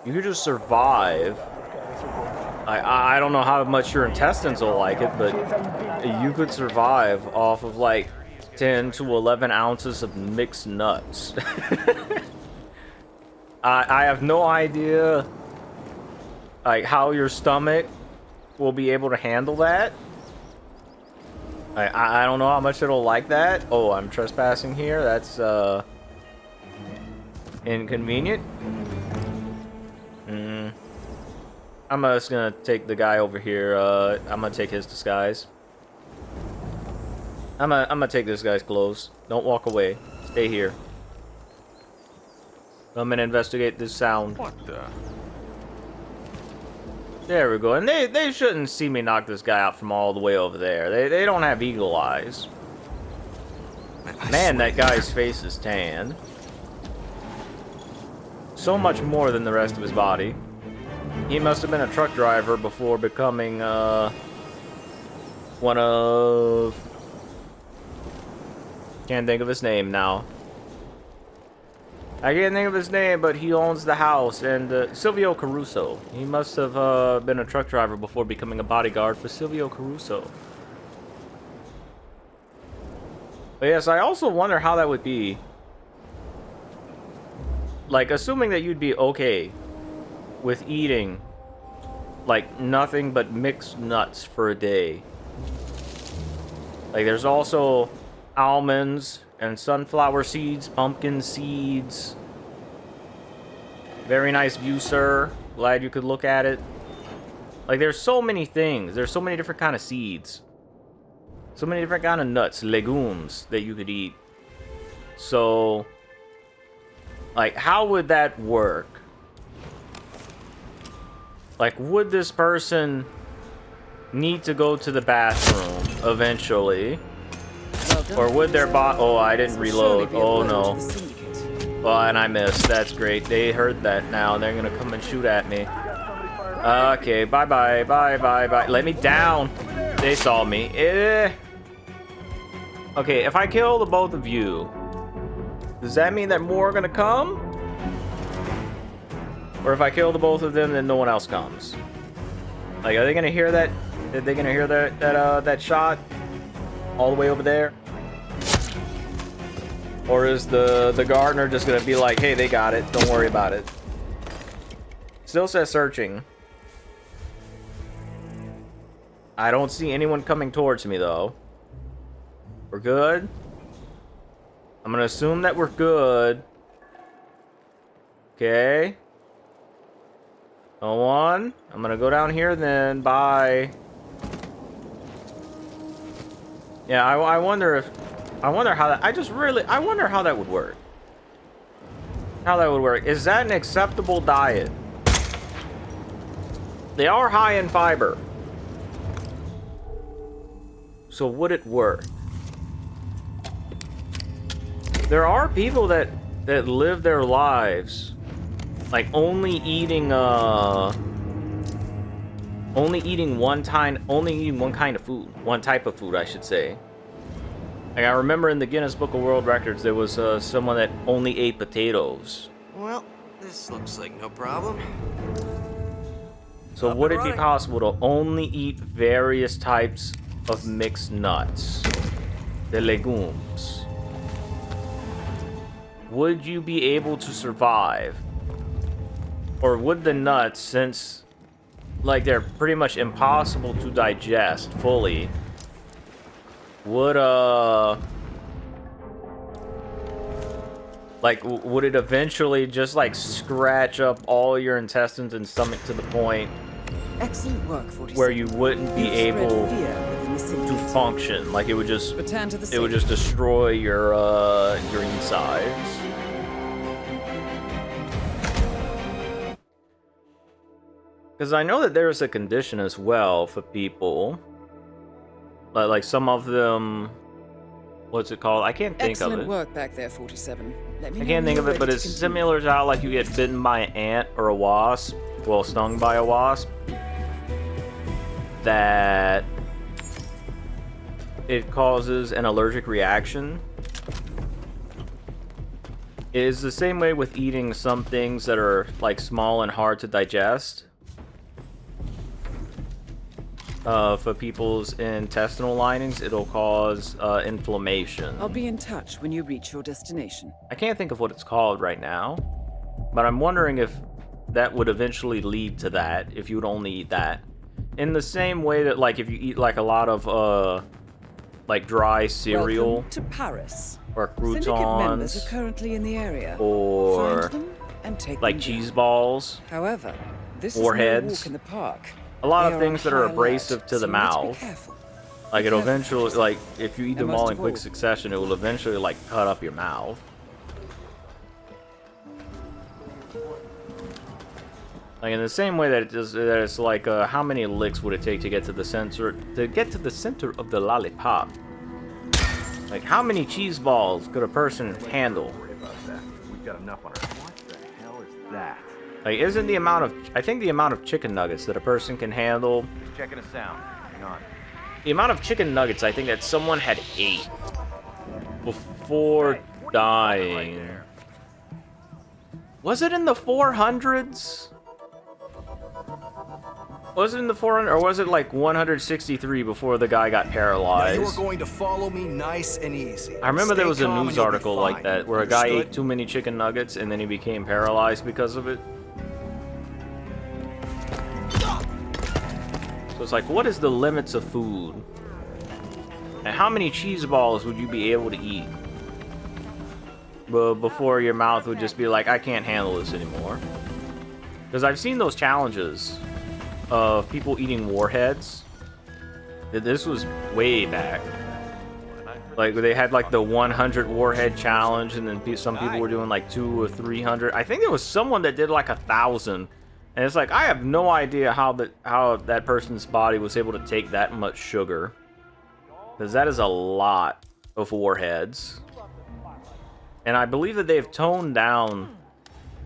you could just survive. I don't know how much your intestines will like it, but you could survive off of like 10 to 11 ounces of mixed nuts. I have no idea like how your stomach will be able to handle that. I don't know how much it'll like that. Oh, I'm trespassing here. That's inconvenient. I'm just gonna take the guy over here. I'm gonna take his disguise. I'm gonna take this guy's clothes. Don't walk away. Stay here. I'm gonna investigate this sound. What the? There we go. And they shouldn't see me knock this guy out from all the way over there. They don't have eagle eyes. Man, that guy's face is tan. So much more than the rest of his body. He must have been a truck driver before becoming one of... Can't think of his name now. I can't think of his name, but he owns the house. And Silvio Caruso. He must have been a truck driver before becoming a bodyguard for Silvio Caruso. But yes, I also wonder how that would be. Like, assuming that you'd be okay with eating like nothing but mixed nuts for a day. Like there's also almonds and sunflower seeds, pumpkin seeds. Very nice view, sir. Glad you could look at it. Like there's so many things. There's so many different kind of seeds. So many different kind of nuts, legumes that you could eat. So like how would that work? Like, would this person need to go to the bathroom eventually? Well done. Or would their Oh, I didn't This will surely reload. be a Oh, blow no. to the Syndicate. Oh, and I missed. That's great. They heard that now, and they're gonna come and shoot at me. Okay, bye-bye, bye-bye. Let me down. They saw me. Okay, if I kill the both of you, does that mean that more are gonna come? Or if I kill the both of them, then no one else comes? Like, are they gonna hear that? Are they gonna hear that shot all the way over there? Or is the gardener just gonna be like, hey, they got it, don't worry about it? Still says searching. I don't see anyone coming towards me though. We're good. I'm gonna assume that we're good. Okay. Go on. I'm gonna go down here then. Bye. Yeah, I wonder how that, I wonder how that would work. How that would work. Is that an acceptable diet? They are high in fiber. So would it work? There are people that live their lives like only eating one kind of food, one type of food, I should say. Like, I remember in the Guinness Book of World Records there was someone that only ate potatoes. Well, this looks like no problem. So would it be possible to only eat various types of mixed nuts, the legumes? Would you be able to survive? Or would the nuts, since like they're pretty much impossible to digest fully, would would it eventually just like scratch up all your intestines and stomach to the point Excellent work, 47. where you wouldn't be You've spread able fear within the to Syndicate. function? Like it would just Return to the it would just destroy your insides. Because I know that there's a condition as well for people, like some of them. What's it called? I can't think Excellent of it. work back there, 47. Let me I know can't when think of you're it, but ready it's to continue. similar to how like you get bitten by an ant or a wasp, well, stung by a wasp. That it causes an allergic reaction. It is the same way with eating some things that are like small and hard to digest. For people's intestinal linings, it'll cause inflammation. I'll be in touch when you reach your destination. I can't think of what it's called right now, but I'm wondering if that would eventually lead to that, if you would only eat that. In the same way that, like, if you eat, like, a lot of, like, dry cereal, Welcome to Paris. or Syndicate members croutons, are currently in the area. or, Find them and take like, them cheese down. balls. However, this Warheads. is no walk in the park. A lot They of are things on that are high abrasive alert, to the so let's be mouth. careful. Like, Be it'll careful, eventually, 47. like, if you eat And them all most in of quick all, succession, it will eventually, like, cut up your mouth. Like, in the same way that it's like, how many licks would it take to get to the center of the lollipop? Like, how many cheese balls could a person handle? We've got enough on our. What the hell is that? Like, isn't the amount of, I think the amount of chicken nuggets that a person can handle, Just checking a sound. Hang on. the amount of chicken nuggets I think that someone had ate before dying. Was it in the 400s? Was it in the 400, or was it like 163 before the guy got Now paralyzed? you are going to follow me nice and easy. I remember there Stay was a calm news and you'll be article like fine. that where a guy Understood? ate too many chicken nuggets and then he became paralyzed because of it. So it's like, what is the limits of food? And how many cheese balls would you be able to eat before your mouth would just be like, I can't handle this anymore? Because I've seen those challenges of people eating warheads. This was way back. Like, they had like the 100 warhead challenge, and then some people were doing like 200 or 300. I think there was someone that did like 1,000. And it's like, I have no idea how that person's body was able to take that much sugar. Because that is a lot of warheads. And I believe that they've toned down...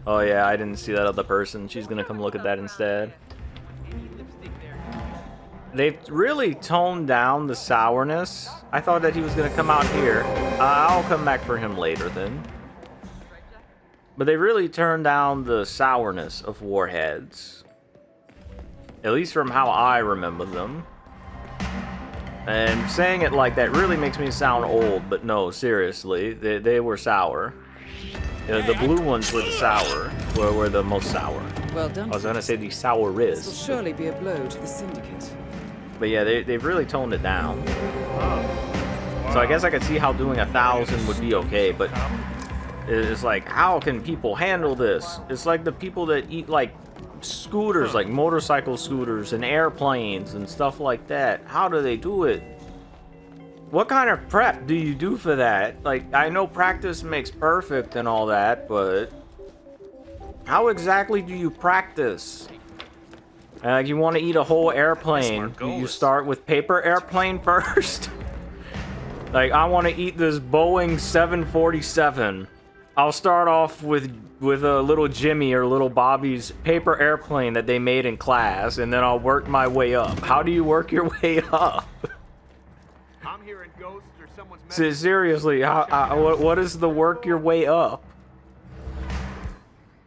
Oh yeah, I didn't see that other person. She's gonna come look at that instead. They've really toned down the sourness. I thought that he was gonna come out here. I'll come back for him later then. But they really turned down the sourness of warheads. At least from how I remember them. And saying it like that really makes me sound old, but no, seriously, they were sour. The blue ones were the sour, were the most sour. Well done. I was gonna say the This will sourest. surely be a blow to the Syndicate. But yeah, they've really toned it down. So I guess I could see how doing 1,000 would be okay, but it's like, how can people handle this? It's like the people that eat like scooters, like motorcycle scooters and airplanes and stuff like that. How do they do it? What kind of prep do you do for that? Like, I know practice makes perfect and all that, but how exactly do you practice? Like, you want to eat a whole airplane. Do you start with paper airplane first? Like, I want to eat this Boeing 747. I'll start off with a little Jimmy or little Bobby's paper airplane that they made in class, and then I'll work my way up. How do you work your way up? I'm hearing ghosts or someone's Seriously, what is the work your way up?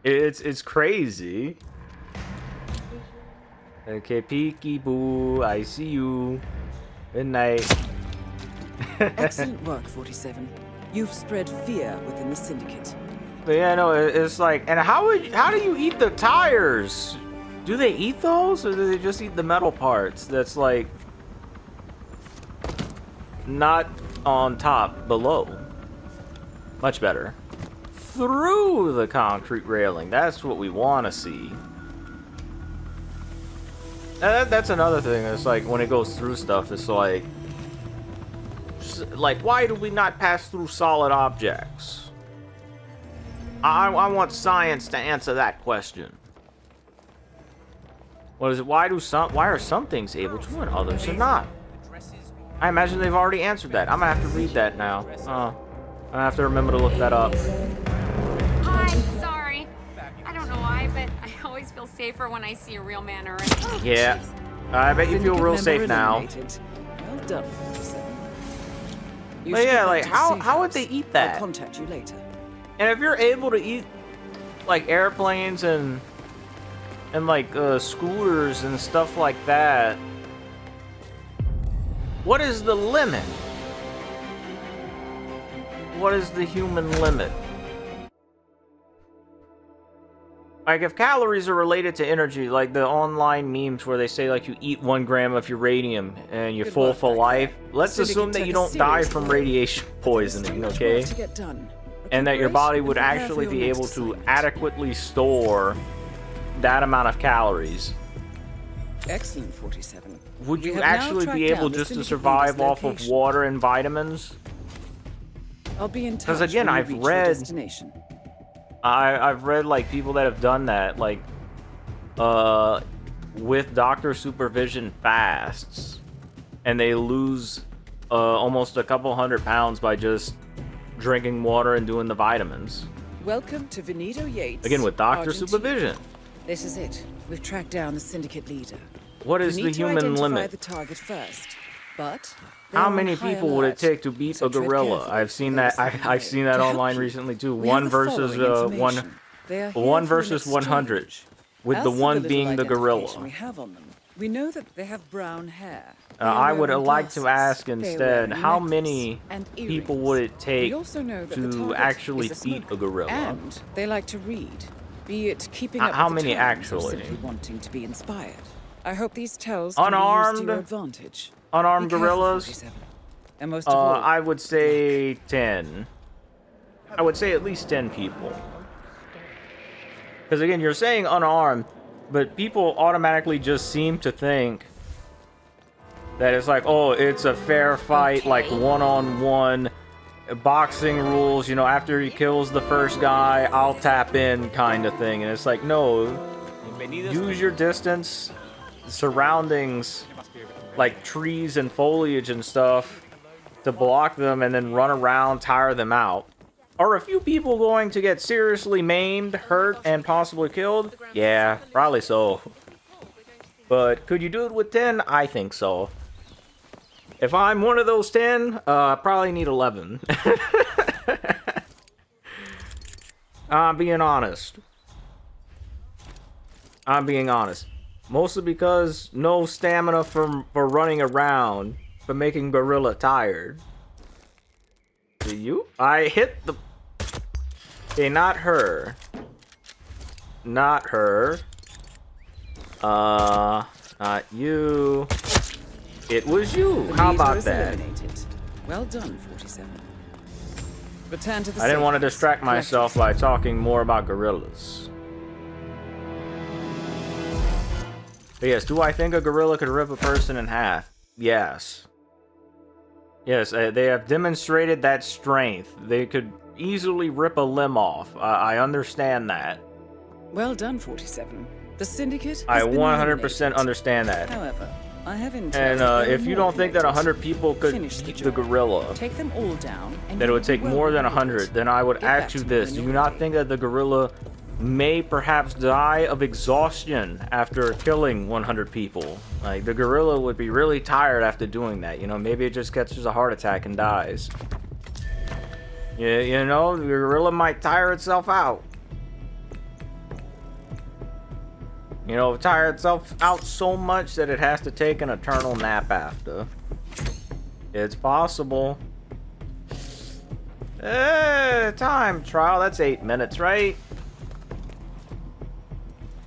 It's crazy. Okay, peekaboo, I see you. Good night. Excellent work, 47. You've spread fear within the Syndicate. But yeah, no, it's like, and how do you eat the tires? Do they eat those, or do they just eat the metal parts? That's like not on top, below. Much better. Through the concrete railing. That's what we want to see. That's another thing. It's like when it goes through stuff, it's like, why do we not pass through solid objects? I want science to answer that question. What is it? Why are some things able to and others are not? I imagine they've already answered that. I'm gonna have to read that now. I have to remember to look that up. Hi, sorry. I don't know why, but I always feel safer when I see a real man or a... Yeah, I bet you feel real safe now. Well done, 47. But yeah, like how would they eat that? I'll contact you later. And if you're able to eat like airplanes and like scooters and stuff like that, what is the limit? What is the human limit? Like, if calories are related to energy, like the online memes where they say like you eat 1 gram of uranium and you're full for life, let's assume that you don't die from radiation poisoning, okay? And that your body would actually be able to adequately store that amount of calories. Excellent, 47. Would you actually be able just to survive off of water and vitamins? I'll be in touch. Because again, I've read like people that have done that, like with doctor supervision fasts, and they lose almost a couple 100 pounds by just drinking water and doing the vitamins. Welcome to Veneto Yates. Again, with doctor Argentina. supervision. This is it. We've tracked down the Syndicate leader. What is the human limit? The target first, but how many people would it take to beat a gorilla? I've seen that. I've seen that online recently too. One versus 100, with the one being the gorilla. We have on them. We know that they have brown hair. I would like to ask instead, how many people would it take to actually beat a gorilla? And they like to read, be it keeping up how with the many times or actually? simply wanting to be inspired. I hope these tells Unarmed? can be used to your advantage. Unarmed Be careful, gorillas? 47. And most of all, I would say 10. I would say at least 10 people. Because again, you're saying unarmed, but people automatically just seem to think that it's like, oh, it's a fair fight, like one-on-one, boxing rules, you know, after he kills the first guy, I'll tap in kind of thing. And it's like, no, use your distance, surroundings, like trees and foliage and stuff, to block them and then run around, tire them out. Are a few people going to get seriously maimed, hurt, and possibly killed? Yeah, probably so. But could you do it with 10? I think so. If I'm one of those 10, I probably need 11. I'm being honest. I'm being honest. Mostly because no stamina for running around, for making gorilla tired. Do you? I hit the... Okay, not her. Not her. Not you. It was you. How about that? Well done, 47. Return to the I didn't want to safe distract house. myself by talking more about gorillas. But yes, do I think a gorilla could rip a person in half? Yes. Yes, they have demonstrated that strength. They could easily rip a limb off. I understand that. Well done, 47. The Syndicate I has been 100% eliminated. understand that. However, I have intel And that there are if you more don't think that connected. 100 people could Finish the beat the job. gorilla, Take them all down, and that it you would take will be more than well 100, rewarded. then I would Get back ask you to me this. when Do you're you not ready. think that the gorilla may perhaps die of exhaustion after killing 100 people? Like, the gorilla would be really tired after doing that. You know, maybe it just catches a heart attack and dies. Yeah, you know, the gorilla might tire itself out. You know, tire itself out so much that it has to take an eternal nap after. It's possible. Time trial, that's 8 minutes, right?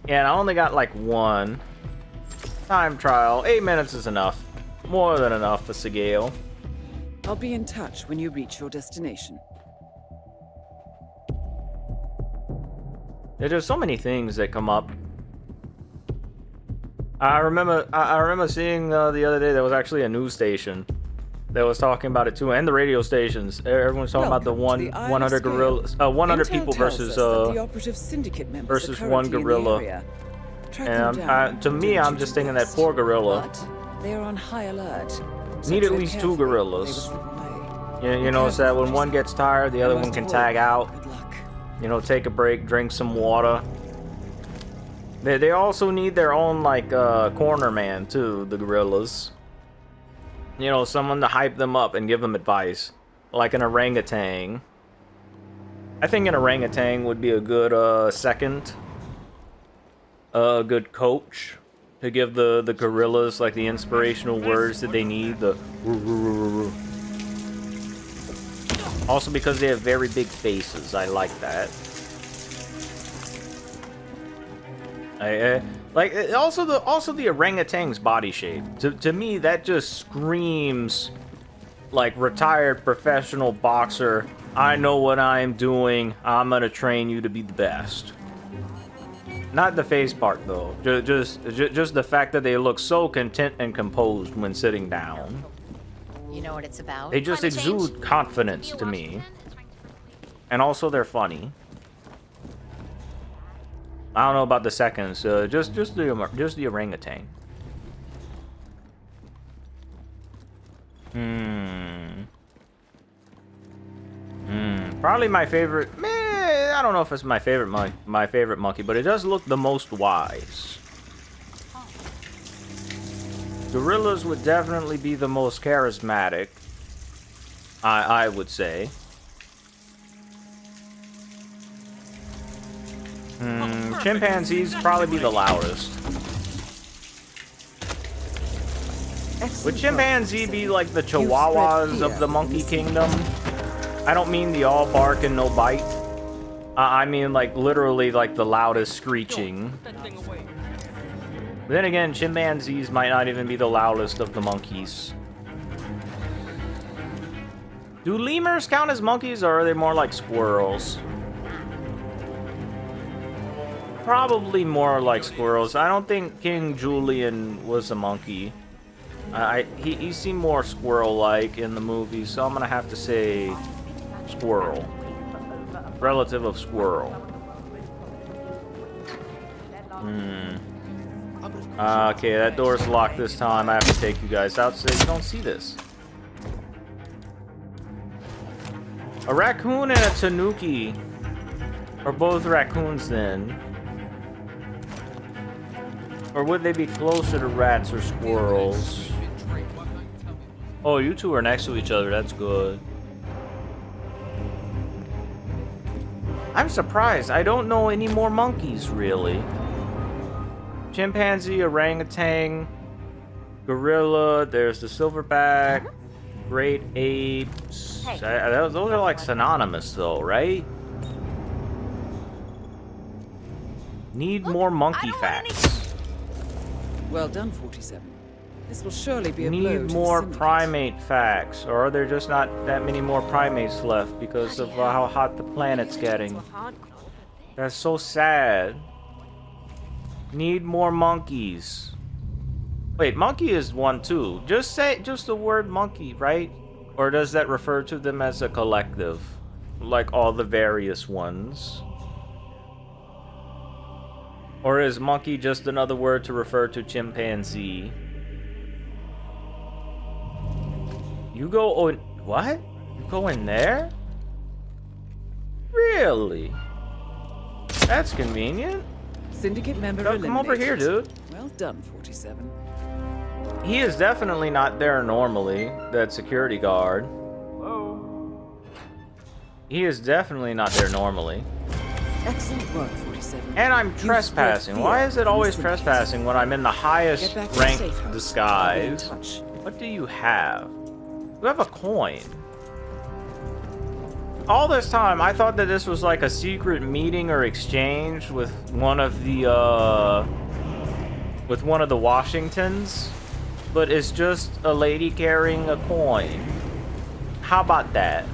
Yeah, and I only got like one. Time trial, 8 minutes is enough. More than enough for Sigale. I'll be in touch when you reach your destination. There's just so many things that come up. I remember seeing the other day there was actually a news station that was talking about it too, and the radio stations. Everyone's talking about the Welcome to the Isle 100 of Scale. gorillas, 100 Intel people tells versus us that the operative syndicate members versus are one currently in the gorilla. area. Track And them down. to me, Don't I'm you just do thinking that best. poor gorilla But they are on high alert. So need at tread least 2 carefully. gorillas. They will slip away. You know, so that when one gets tired, the other one Most can of tag all, out. Good luck. You know, take a break, drink some water. They also need their own, like, corner man, too, the gorillas. You know, someone to hype them up and give them advice. Like an orangutan. I think an orangutan would be a good, second. A good coach. To give the gorillas, like, the inspirational words that they need. The... Also because they have very big faces. I like that. Also the orangutan's body shape. To me, that just screams like retired professional boxer. I know what I'm doing. I'm gonna train you to be the best. Not the face part though. Just the fact that they look so content and composed when sitting down. You know what it's about? They just exude confidence to me. And also they're funny. I don't know about the seconds. Just the orangutan. Probably my favorite. I don't know if it's my favorite monkey, but it does look the most wise. Gorillas would definitely be the most charismatic. I would say. Chimpanzees probably be the loudest. Would chimpanzee be like the chihuahuas of the monkey kingdom? I don't mean the all bark and no bite. I mean like literally like the loudest screeching. But then again, chimpanzees might not even be the loudest of the monkeys. Do lemurs count as monkeys, or are they more like squirrels? Probably more like squirrels. I don't think King Julian was a monkey. He seemed more squirrel-like in the movie, so I'm gonna have to say squirrel. Relative of squirrel. Okay, that door's locked this time. I have to take you guys out so you don't see this. A raccoon and a tanuki are both raccoons then. Or would they be closer to rats or squirrels? Oh, you two are next to each other. That's good. I'm surprised. I don't know any more monkeys, really. Chimpanzee, orangutan, gorilla. There's the silverback, great apes. Those are like synonymous, though, right? Need more monkey facts. Well done, 47. This will surely be a blow to Need the more Syndicate. primate facts, or are there just not that many more primates left because of how hot the planet's getting? That's so sad. Need more monkeys. Wait, monkey is one too. Just say the word monkey, right? Or does that refer to them as a collective? Like all the various ones? Or is monkey just another word to refer to chimpanzee? You go on... What? You go in there? Really? That's convenient. Syndicate member Come over here, eliminated. dude. Well done, 47. He is definitely not there normally, that security guard. Hello? He is definitely not there normally. Excellent work, 47. And I'm You've trespassing. spread Why fear is it in the always Syndicate. trespassing when I'm in the highest Get back to the safe ranked house. I'll be in disguise? touch. What do you have? You have a coin. All this time, I thought that this was like a secret meeting or exchange with one of the Washingtons, but it's just a lady carrying a coin. How about that?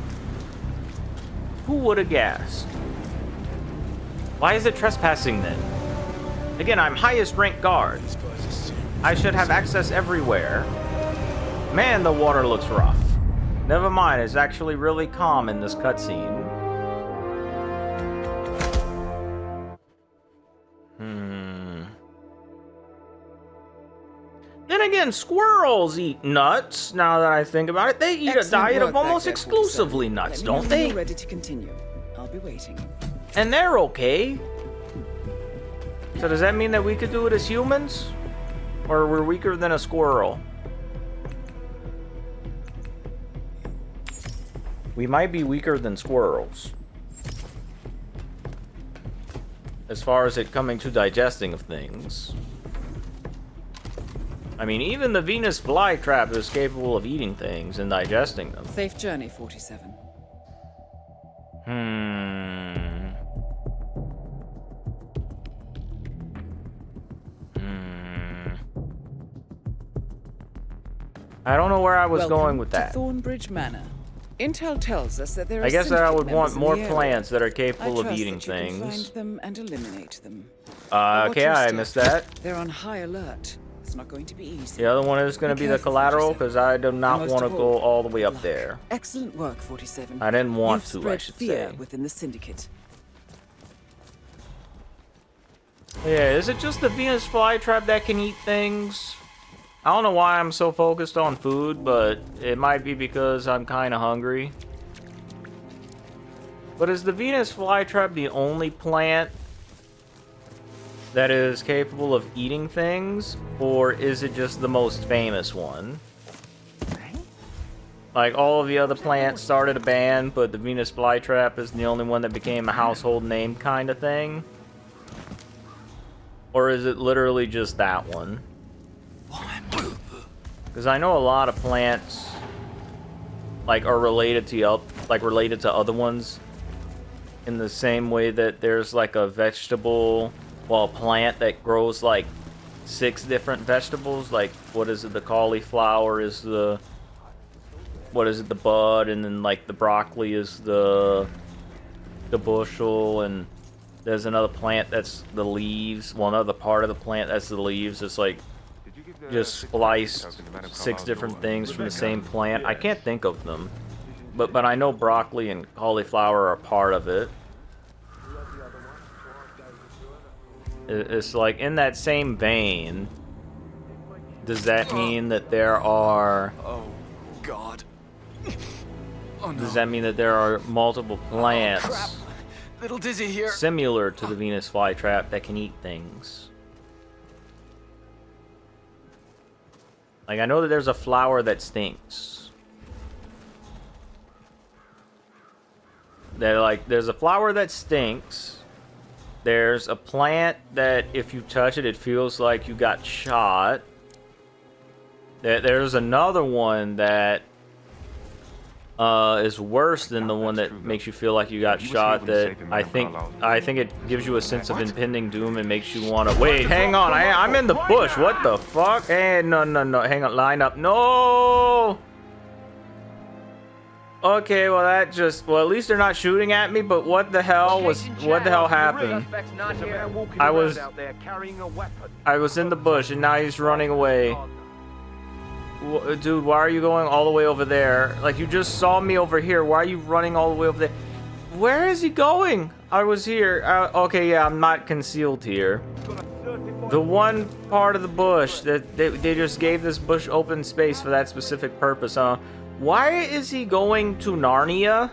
Who would have guessed? Why is it trespassing then? Again, I'm highest ranked guard. I should have access everywhere. Man, the water looks rough. Never mind, it's actually really calm in this cutscene. Then again, squirrels eat nuts, now that I think about it. They eat a Excellent diet work of back almost there, 47. exclusively nuts, Let me know don't when they? you're ready to continue. I'll be waiting. And they're okay. So does that mean that we could do it as humans? Or we're weaker than a squirrel? We might be weaker than squirrels. As far as it coming to digesting of things. I mean, even the Venus flytrap is capable of eating things and digesting them. Safe journey, 47. I don't know where I was Welcome going with that. to Thornbridge Manor. Intel tells us that there are I guess that I Syndicate would want members in more the area. plants that are I capable of trust eating that you can things. find them and eliminate them. Watch Okay, your I step. missed that. They're on high alert. It's not going to be easy. The other one is going to be the careful, collateral 47. because I do not Most want to of go all the way up luck. there. Excellent work, 47. I didn't want You've to, I spread should fear say. within the Syndicate. Yeah, is it just the Venus flytrap that can eat things? I don't know why I'm so focused on food, but it might be because I'm kind of hungry. But is the Venus flytrap the only plant that is capable of eating things? Or is it just the most famous one? Like, all of the other plants started a band, but the Venus flytrap is the only one that became a household name kind of thing? Or is it literally just that one? Because I know a lot of plants, like, are related to other ones, in the same way that there's like a vegetable, well, a plant that grows like 6 different vegetables. Like, what is it? The cauliflower is the, what is it? The bud, and then like the broccoli is the bushel, and there's another plant that's the leaves. Well, another part of the plant that's the leaves. It's like just spliced 6 different things from the same plant. I can't think of them, but I know broccoli and cauliflower are part of it. It's like in that same vein. Does that mean that there are? Oh, God. Oh, no. Does that mean that there are multiple plants Crap. Little dizzy here. similar to the Venus flytrap that can eat things? Like, I know that there's a flower that stinks. There's a flower that stinks. There's a plant that if you touch it, it feels like you got shot. There's another one that is worse than the one that makes you feel like you got shot. That I think it gives you a sense of impending doom and makes you want to wait. Hang on, I'm in the bush. What the fuck? Hey, no, hang on, line up. No. Okay, well that just at least they're not shooting at me. But what the hell happened? I was in the bush and now he's running away. Dude, why are you going all the way over there? Like, you just saw me over here. Why are you running all the way over there? Where is he going? I was here. Okay, yeah, I'm not concealed here. The one part of the bush that they just gave this bush open space for that specific purpose, huh? Why is he going to Narnia?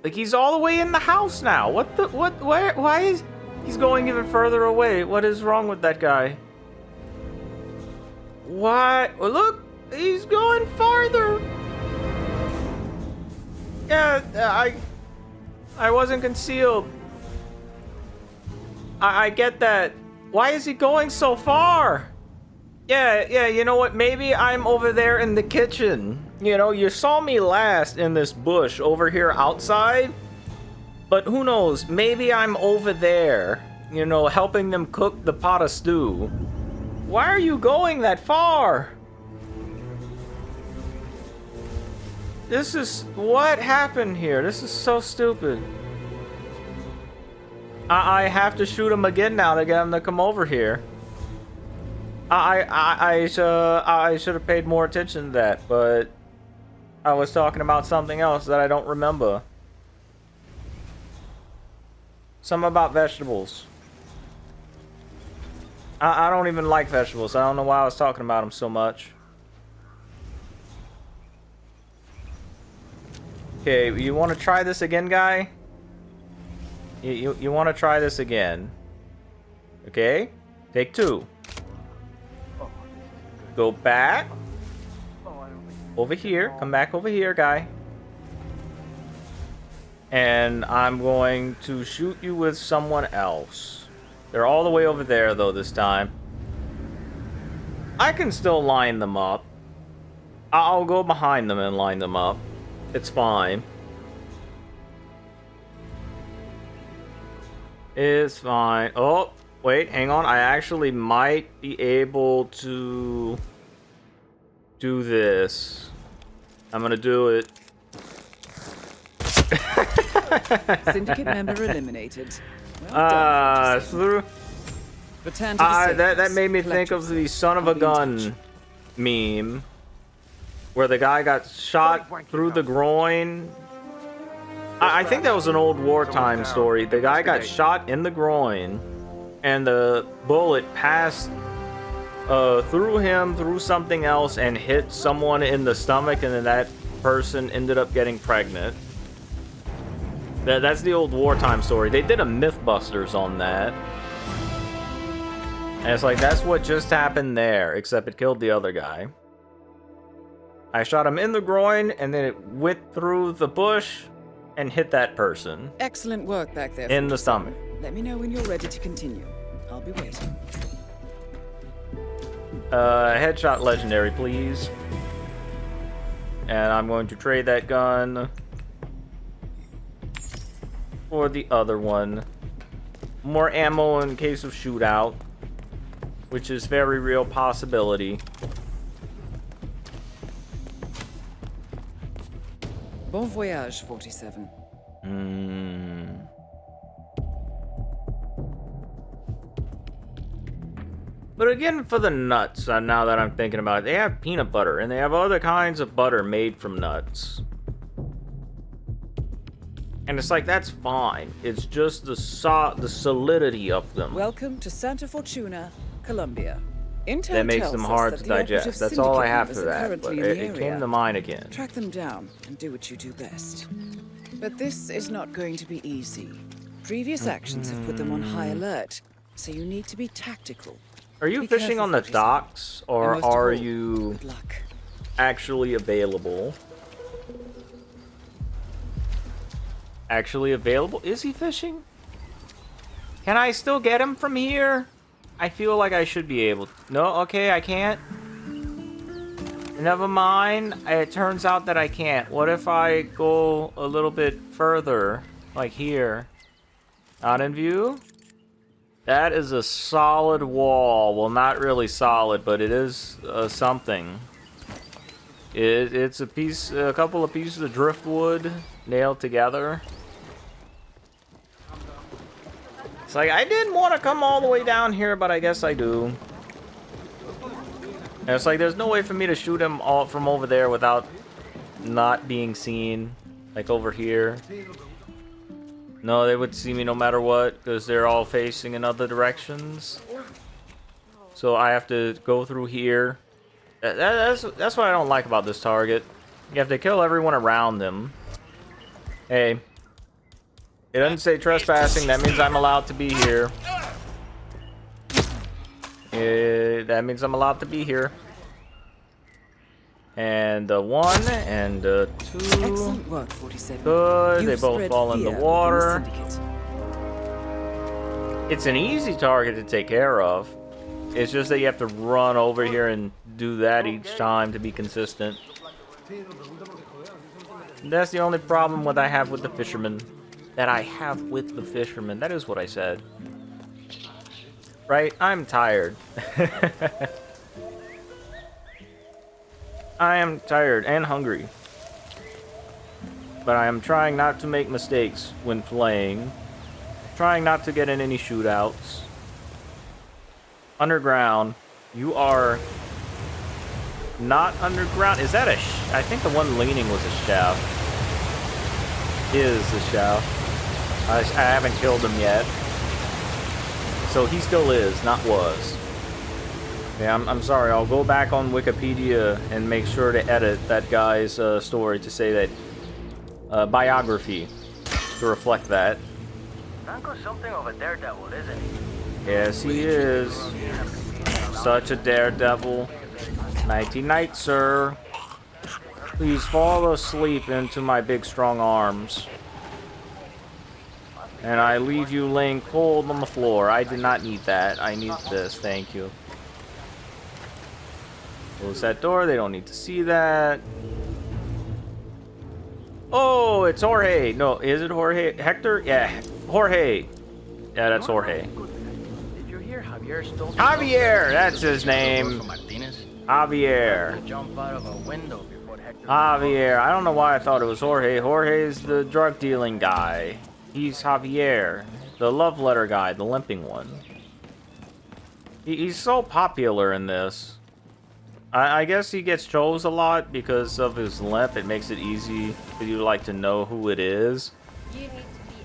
Like, he's all the way in the house now. Why is he's going even further away? What is wrong with that guy? Why? Well, look, he's going farther. Yeah, I wasn't concealed. I get that. Why is he going so far? Yeah, you know what? Maybe I'm over there in the kitchen. You know, you saw me last in this bush over here outside. But who knows? Maybe I'm over there, you know, helping them cook the pot of stew. Why are you going that far? What happened here? This is so stupid. I have to shoot him again now to get him to come over here. I should have paid more attention to that, but I was talking about something else that I don't remember. Something about vegetables. I don't even like vegetables. I don't know why I was talking about them so much. Okay, you want to try this again, guy? You want to try this again? Okay, take 2. Go back. Over here. Come back over here, guy. And I'm going to shoot you with someone else. They're all the way over there, though, this time. I can still line them up. I'll go behind them and line them up. It's fine. It's fine. Oh, wait, hang on. I actually might be able to do this. I'm gonna do it. Syndicate member eliminated. Well done, Return to the that made me think of the son of a gun meme, where the guy got shot through the groin. I think that was an old wartime story. The guy got shot in the groin, and the bullet passed through him, through something else, and hit someone in the stomach, and then that person ended up getting pregnant. That's the old wartime story. They did a Mythbusters on that. And it's like, that's what just happened there, except it killed the other guy. I shot him in the groin, and then it went through the bush and hit that person. Excellent work back there. In the stomach. Let me know when you're ready to continue. I'll be waiting. Headshot legendary, please. And I'm going to trade that gun for the other one. More ammo in case of shootout, which is very real possibility. Bon voyage, 47. But again, for the nuts, now that I'm thinking about it, they have peanut butter, and they have other kinds of butter made from nuts. And it's like, that's fine. It's just the solidity of them. Welcome to Santa Fortuna, Colombia. Intel that makes tells them us hard that to the digest. operative That's all I have syndicate for that, members but are currently in it the came area. to mind again. Track them down and do what you do best. But this is not going to be easy. Previous actions have put them on high alert, so you need to be tactical. Are you Be fishing careful, on the 47. docks, And or most of are all, you good luck. actually available? Actually available? Is he fishing? Can I still get him from here? I feel like I should be able to. No, okay, I can't. Never mind. It turns out that I can't. What if I go a little bit further? Like here. Not in view? That is a solid wall. Well, not really solid, but it is something. It's a couple of pieces of driftwood nailed together. It's like, I didn't want to come all the way down here, but I guess I do. And it's like, there's no way for me to shoot him all from over there without not being seen. Like over here. No, they would see me no matter what, because they're all facing in other directions. So I have to go through here. That's what I don't like about this target. You have to kill everyone around them. Hey. It doesn't say trespassing, that means I'm allowed to be here. That means I'm allowed to be here. And 1 and 2. Excellent work, 47. Good, You've they both spread fall in the fear water. within the syndicate. It's an easy target to take care of. It's just that you have to run over here and do that each time to be consistent. That's the only problem I have with the fisherman. That is what I said. Right? I'm tired. I am tired and hungry. But I am trying not to make mistakes when playing. Trying not to get in any shootouts. Underground. You are not underground. Is that a I think the one leaning was a chef. Is the chef. I haven't killed him yet. So he still is, not was. Yeah, I'm sorry. I'll go back on Wikipedia and make sure to edit that guy's story to say that biography to reflect that. Franco's something of a daredevil, isn't he? Yes, he is. Such a daredevil. Nighty night, sir. Please fall asleep into my big strong arms. And I leave you laying cold on the floor. I did not need that. I need this. Thank you. Close that door. They don't need to see that. Oh, it's Jorge. No, is it Jorge? Hector? Yeah, Jorge. Yeah, that's Jorge. Did you hear Javier stole Javier, that's his name. Martinez? Javier. Jump out of a window before Hector. Javier. I don't know why I thought it was Jorge. Jorge's the drug dealing guy. He's Javier, the love letter guy, the limping one. He's so popular in this. I guess he gets chose a lot because of his limp. It makes it easy for you like to know who it is.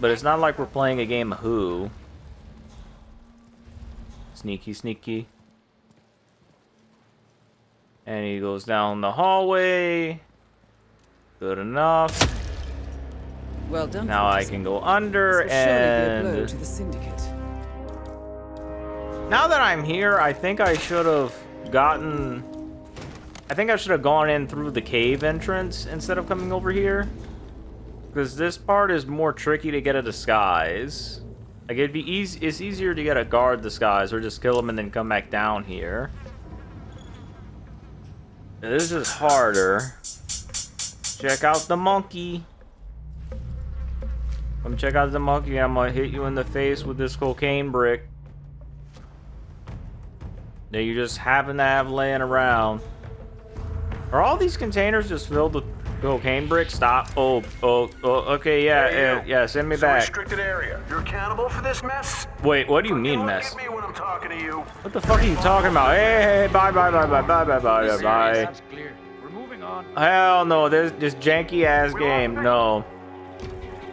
But it's not like we're playing a game of Who. Sneaky, sneaky. And he goes down the hallway. Good enough. Well done. Now I can go under This will surely be a blow and... to the syndicate. Now that I'm here, I think I should have gotten... I think I should have gone in through the cave entrance instead of coming over here. Because this part is more tricky to get a disguise. Like, it'd be easy. It's easier to get a guard disguise or just kill him and then come back down here. This is harder. Check out the monkey. Come check out the monkey. I'm gonna hit you in the face with this cocaine brick that you just happen to have laying around. Are all these containers just filled with cocaine bricks? Stop. Oh, okay, yeah, send me back. Restricted area. You're accountable for this mess? Wait, what do you mean mess? Look at me when I'm talking to you. What the fuck are you talking about? Hey, bye. That's clear. We're moving on. Hell no, this janky ass game, no.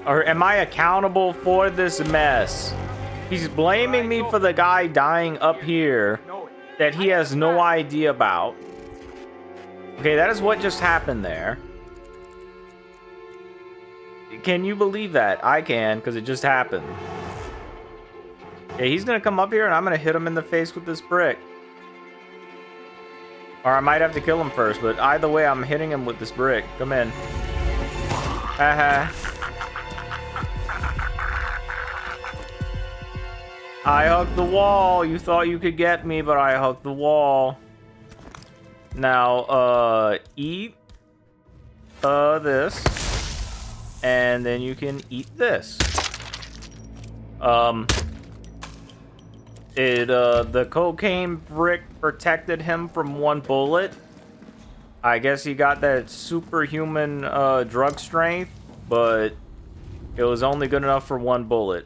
Or am I accountable for this mess? He's blaming me for the guy dying up here that he has no idea about. Okay, that is what just happened there. Can you believe that? I can, because it just happened. Okay, he's gonna come up here and I'm gonna hit him in the face with this brick. Or I might have to kill him first, but either way, I'm hitting him with this brick. Come in. Haha. I hugged the wall. You thought you could get me, but I hugged the wall. Now, eat this, and then you can eat this. The cocaine brick protected him from one bullet. I guess he got that superhuman drug strength, but it was only good enough for one bullet.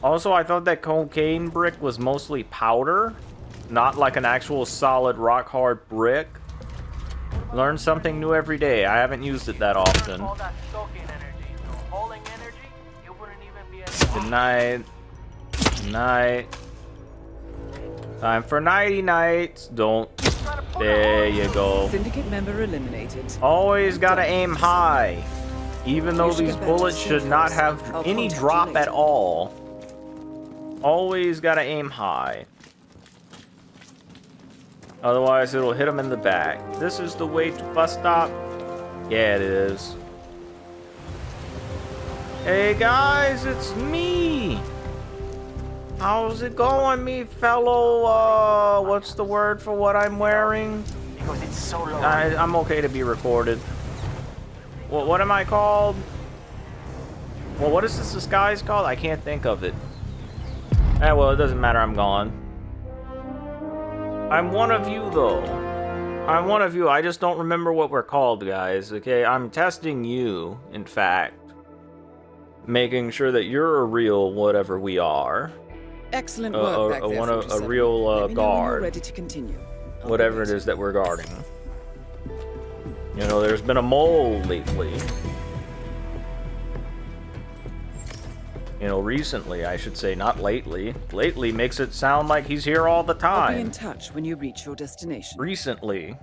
Also, I thought that cocaine brick was mostly powder, not like an actual solid rock hard brick. Learn something new every day. I haven't used it that often. All that soaking energy, so holding energy, you wouldn't even be able Good night. Good night. Time for nighty nights. Don't. There you go. Syndicate member eliminated. Always gotta aim high. Even though these bullets should not have any drop at all. Always gotta aim high. Otherwise, it'll hit him in the back. This is the way to bus stop. Yeah, it is. Hey guys, it's me. How's it going, me fellow? What's the word for what I'm wearing? because it's so low. I'm okay to be recorded. What am I called? Well, what is this disguise called? I can't think of it. Eh, well, it doesn't matter. I'm gone. I'm one of you, though. I'm one of you. I just don't remember what we're called, guys. Okay, I'm testing you, in fact. Making sure that you're a real whatever we are. Excellent work back there, a real Let me know when you're guard. ready to continue. Whatever it is that we're guarding. You know, there's been a mole lately. You know, recently, I should say, not lately. Lately makes it sound like he's here all the I'll be time. in touch when you reach your destination. Recently.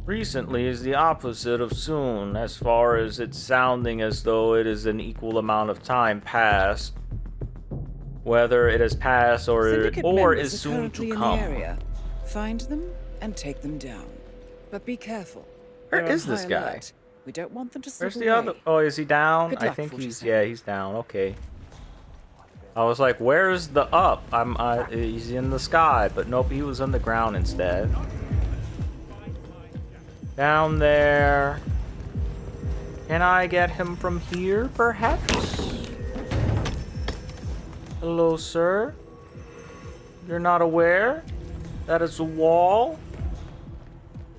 Recently is the opposite of soon, as far as it's sounding as though it is an equal amount of time past. Whether it has passed or Syndicate is members are soon currently to in come. the area. Find them and take them down. But be careful. Where They're on is this high guy? alert. We don't want them to slip Where's the away. other? Oh, is he down? Good I luck, think he's 47. yeah, he's down. Okay. I was like, where's the up? He's in the sky, but nope, he was on the ground instead. Down there. Can I get him from here, perhaps? Hello, sir. You're not aware that it's a wall?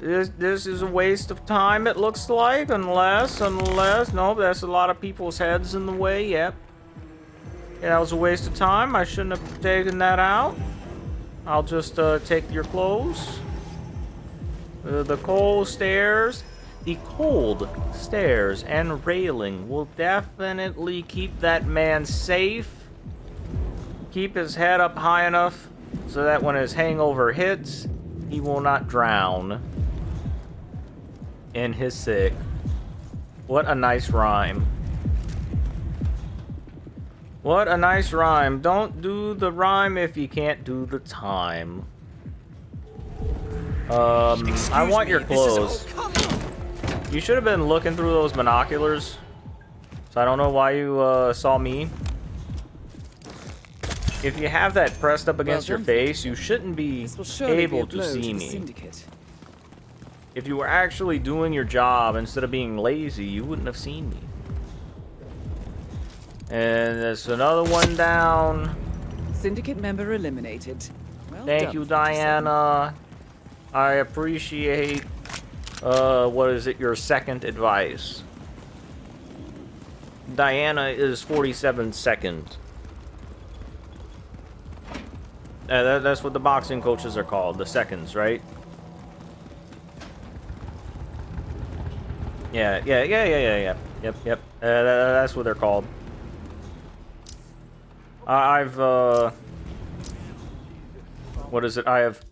This is a waste of time, it looks like, unless, no, there's a lot of people's heads in the way, yep. Yeah, that was a waste of time, I shouldn't have taken that out. I'll just, take your clothes. The cold stairs and railing will definitely keep that man safe. Keep his head up high enough so that when his hangover hits, he will not drown in his sick. What a nice rhyme. What a nice rhyme. Don't do the rhyme if you can't do the time. I want your clothes. You should have been looking through those binoculars. So I don't know why you saw me. If you have that pressed up against your face, you shouldn't be This will surely able be a to blow see the me. Syndicate. If you were actually doing your job instead of being lazy, you wouldn't have seen me. And there's another one down. Syndicate member eliminated. Well Thank done, you, 47. Diana. I appreciate, what is it, your second advice. Diana is 47 seconds. That's what the boxing coaches are called, the seconds, right? Yeah. Yep. That's what they're called. I've, what is it? I have...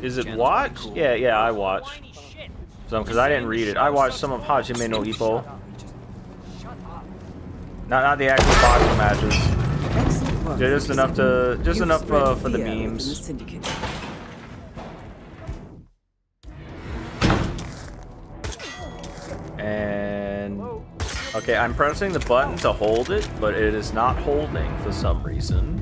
Is it watch? Yeah, I watch. Some, because I didn't read it. I watched some of Hajime no Ippo. Not the actual boxing matches. Excellent work, Just enough 47. just You've enough spread for the fear within memes. the Syndicate. And okay, I'm pressing the button to hold it, but it is not holding for some reason.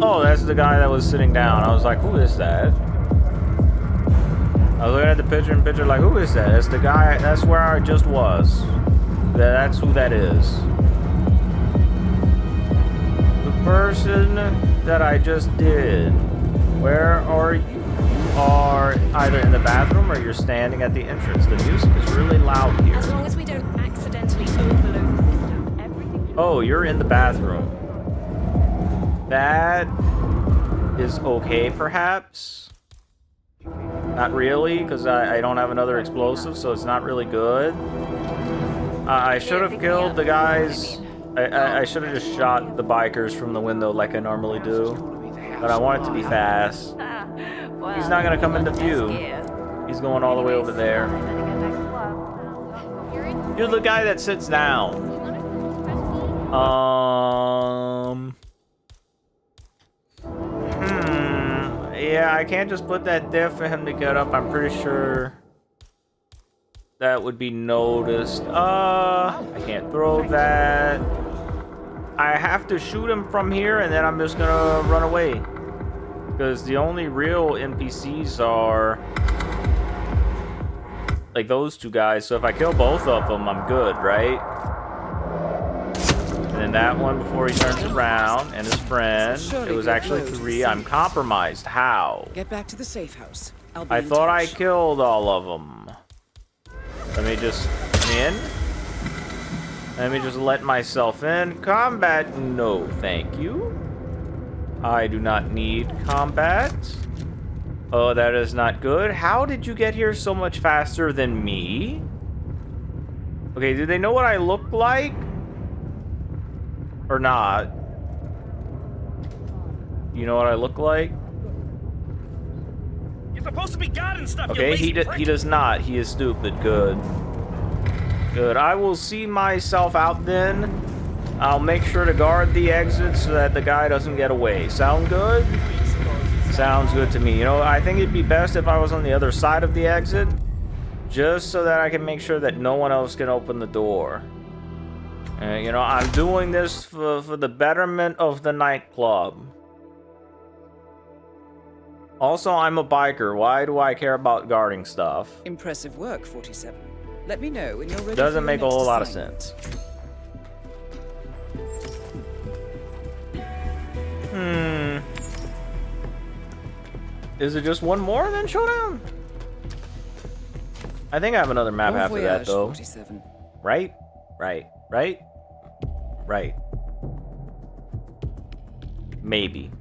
Oh, that's the guy that was sitting down. I was like, who is that? I was looking at the picture like, who is that? That's the guy, that's where I just was. That's who that is. The person that I just did. Where are you? You are either in the bathroom or you're standing at the entrance. The music is really loud here. As long as we don't accidentally overload the system, everything. Oh, you're in the bathroom. That is okay, perhaps. Not really, because I don't have another explosive, so it's not really good. I should have killed the guys. I should have just shot the bikers from the window like I normally do. But I want it to be fast. He's not going to come into view. He's going all the way over there. You're the guy that sits down. Yeah, I can't just put that there for him to get up. I'm pretty sure that would be noticed. I can't throw that. I have to shoot him from here, and then I'm just gonna run away. Because the only real NPCs are like those two guys. So if I kill both of them, I'm good, right? And then that one before he turns around, and his friend. It was actually 3. I'm compromised. How? Get back to the safe house. I thought I killed all of them. Let me just in. Let me just let myself in. Combat? No, thank you. I do not need combat. Oh, that is not good. How did you get here so much faster than me? Okay, do they know what I look like? Or not? You know what I look like? You're supposed to be God and stuff. Okay, he does not. He is stupid. Good. Good. I will see myself out then. I'll make sure to guard the exit so that the guy doesn't get away. Sound good? Sounds good to me. You know, I think it'd be best if I was on the other side of the exit, just so that I can make sure that no one else can open the door. You know, I'm doing this for the betterment of the nightclub. Also, I'm a biker. Why do I care about guarding stuff? Impressive work, 47. Let me know when you're ready. Doesn't make a whole lot of sense. Is it just one more then showdown? I think I have another map after that though. 47. Right? Right. Maybe.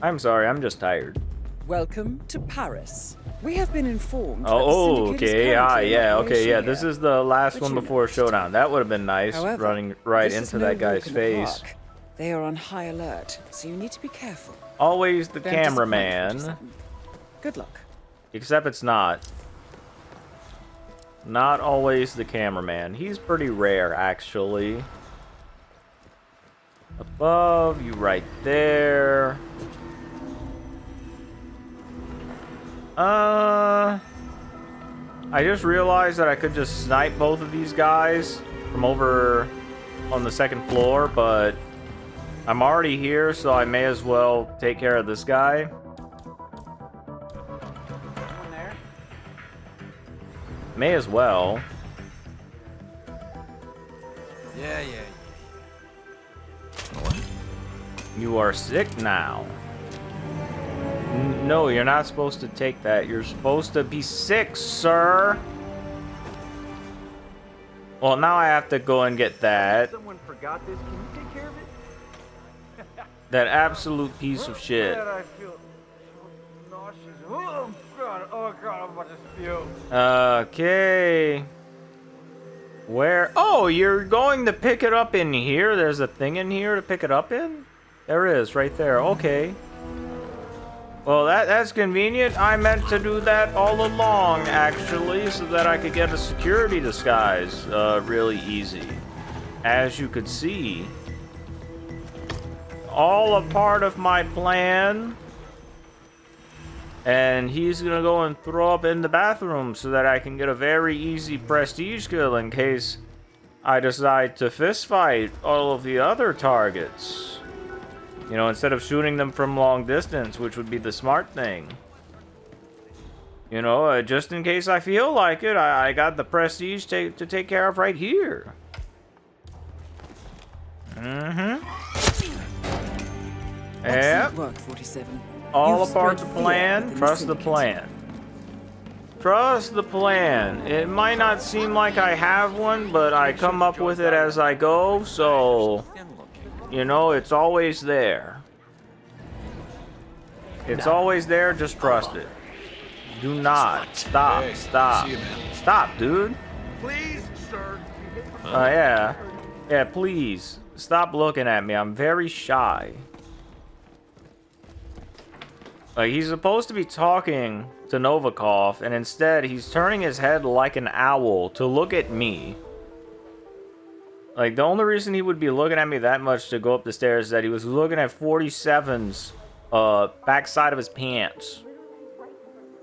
I'm sorry, I'm just tired. Welcome to Paris. We have been informed. Oh, that the Syndicate is okay. currently in operation Yeah. This here. is the last But one you before noticed. showdown. That would have been nice, However, running right this is into no that guy's walk in the face. park. They are on high alert, so you need to be careful. Always the Don't disappoint, cameraman. 47. Good luck. Except it's not. Not always the cameraman. He's pretty rare, actually. Above you right there. I just realized that I could just snipe both of these guys from over on the second floor, but I'm already here, so I may as well take care of this guy. May as well. Yeah. You are sick now. No, you're not supposed to take that. You're supposed to be sick, sir. Well, now I have to go and get that. Someone forgot this. Can you take care of it? That absolute piece of shit. I feel nauseous. Oh god, I'm about to spew. Okay. Where? Oh, you're going to pick it up in here? There's a thing in here to pick it up in? There is, right there. Okay. Well, that's convenient. I meant to do that all along, actually, so that I could get a security disguise really easy. As you could see. All a part of my plan. And he's gonna go and throw up in the bathroom so that I can get a very easy prestige kill in case I decide to fist fight all of the other targets. You know, instead of shooting them from long distance, which would be the smart thing. You know, just in case I feel like it, I got the prestige to take care of right here. Yep. Excellent work, 47. All You've a part spread of the fear plan. within Trust the syndicate. plan. Trust the plan. It might not seem like I have one, but I come up with it as I go, so... You know, it's always there. It's always there, just trust it. Do not. Stop. Stop. Stop, dude. Please, sir. Yeah. Yeah, please. Stop looking at me. I'm very shy. Like, he's supposed to be talking to Novikov, and instead he's turning his head like an owl to look at me. Like, the only reason he would be looking at me that much to go up the stairs is that he was looking at 47's backside of his pants.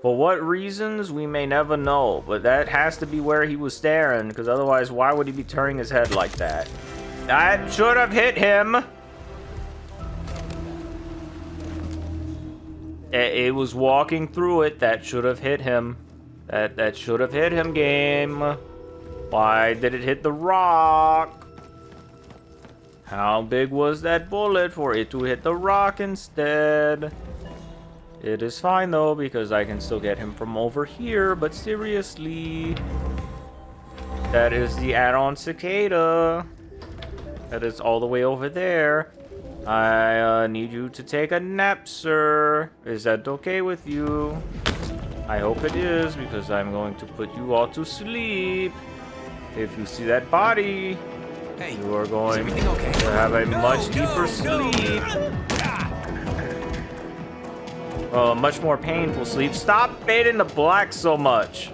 For what reasons, we may never know, but that has to be where he was staring, because otherwise, why would he be turning his head like that? That should have hit him! It was walking through it, that should have hit him. That should have hit him, game. Why did it hit the rock? How big was that bullet for it to hit the rock instead? It is fine though, because I can still get him from over here, but seriously. That is the add-on cicada. That is all the way over there. I need you to take a nap, sir. Is that okay with you? I hope it is, because I'm going to put you all to sleep. If you see that body, you are going to have a much deeper sleep. A much more painful sleep. Stop fading to black so much.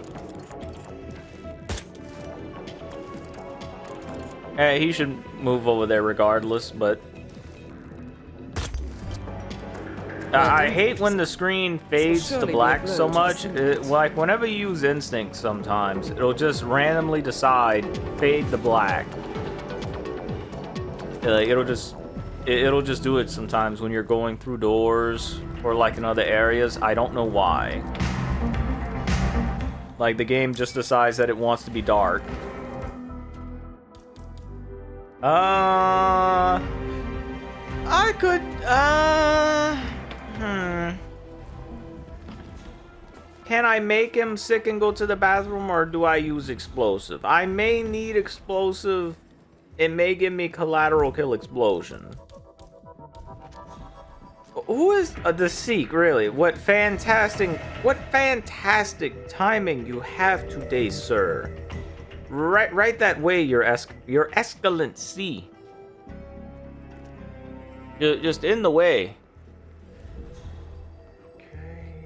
Hey, he should move over there regardless, but... I hate when the screen fades to black so much. Like, whenever you use Instinct sometimes, it'll just randomly decide fade to black. It'll just do it sometimes when you're going through doors or like in other areas. I don't know why. Like, the game just decides that it wants to be dark. I could, Can I make him sick and go to the bathroom, or do I use explosive? I may need explosive. It may give me collateral kill explosion. Who is the Seek, really? What fantastic timing you have today, sir. Right that way, your excellency. You're just in the way.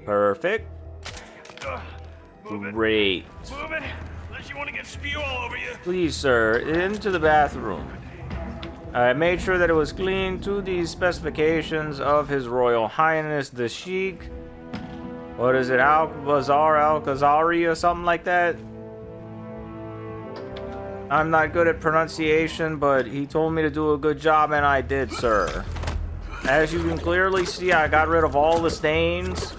Perfect. Great. Move it, unless you want to get spew all over you. Please, sir, into the bathroom. I made sure that it was clean to the specifications of His Royal Highness the Sheik. What is it, Al-Khazari or something like that? I'm not good at pronunciation, but he told me to do a good job, and I did, sir. As you can clearly see, I got rid of all the stains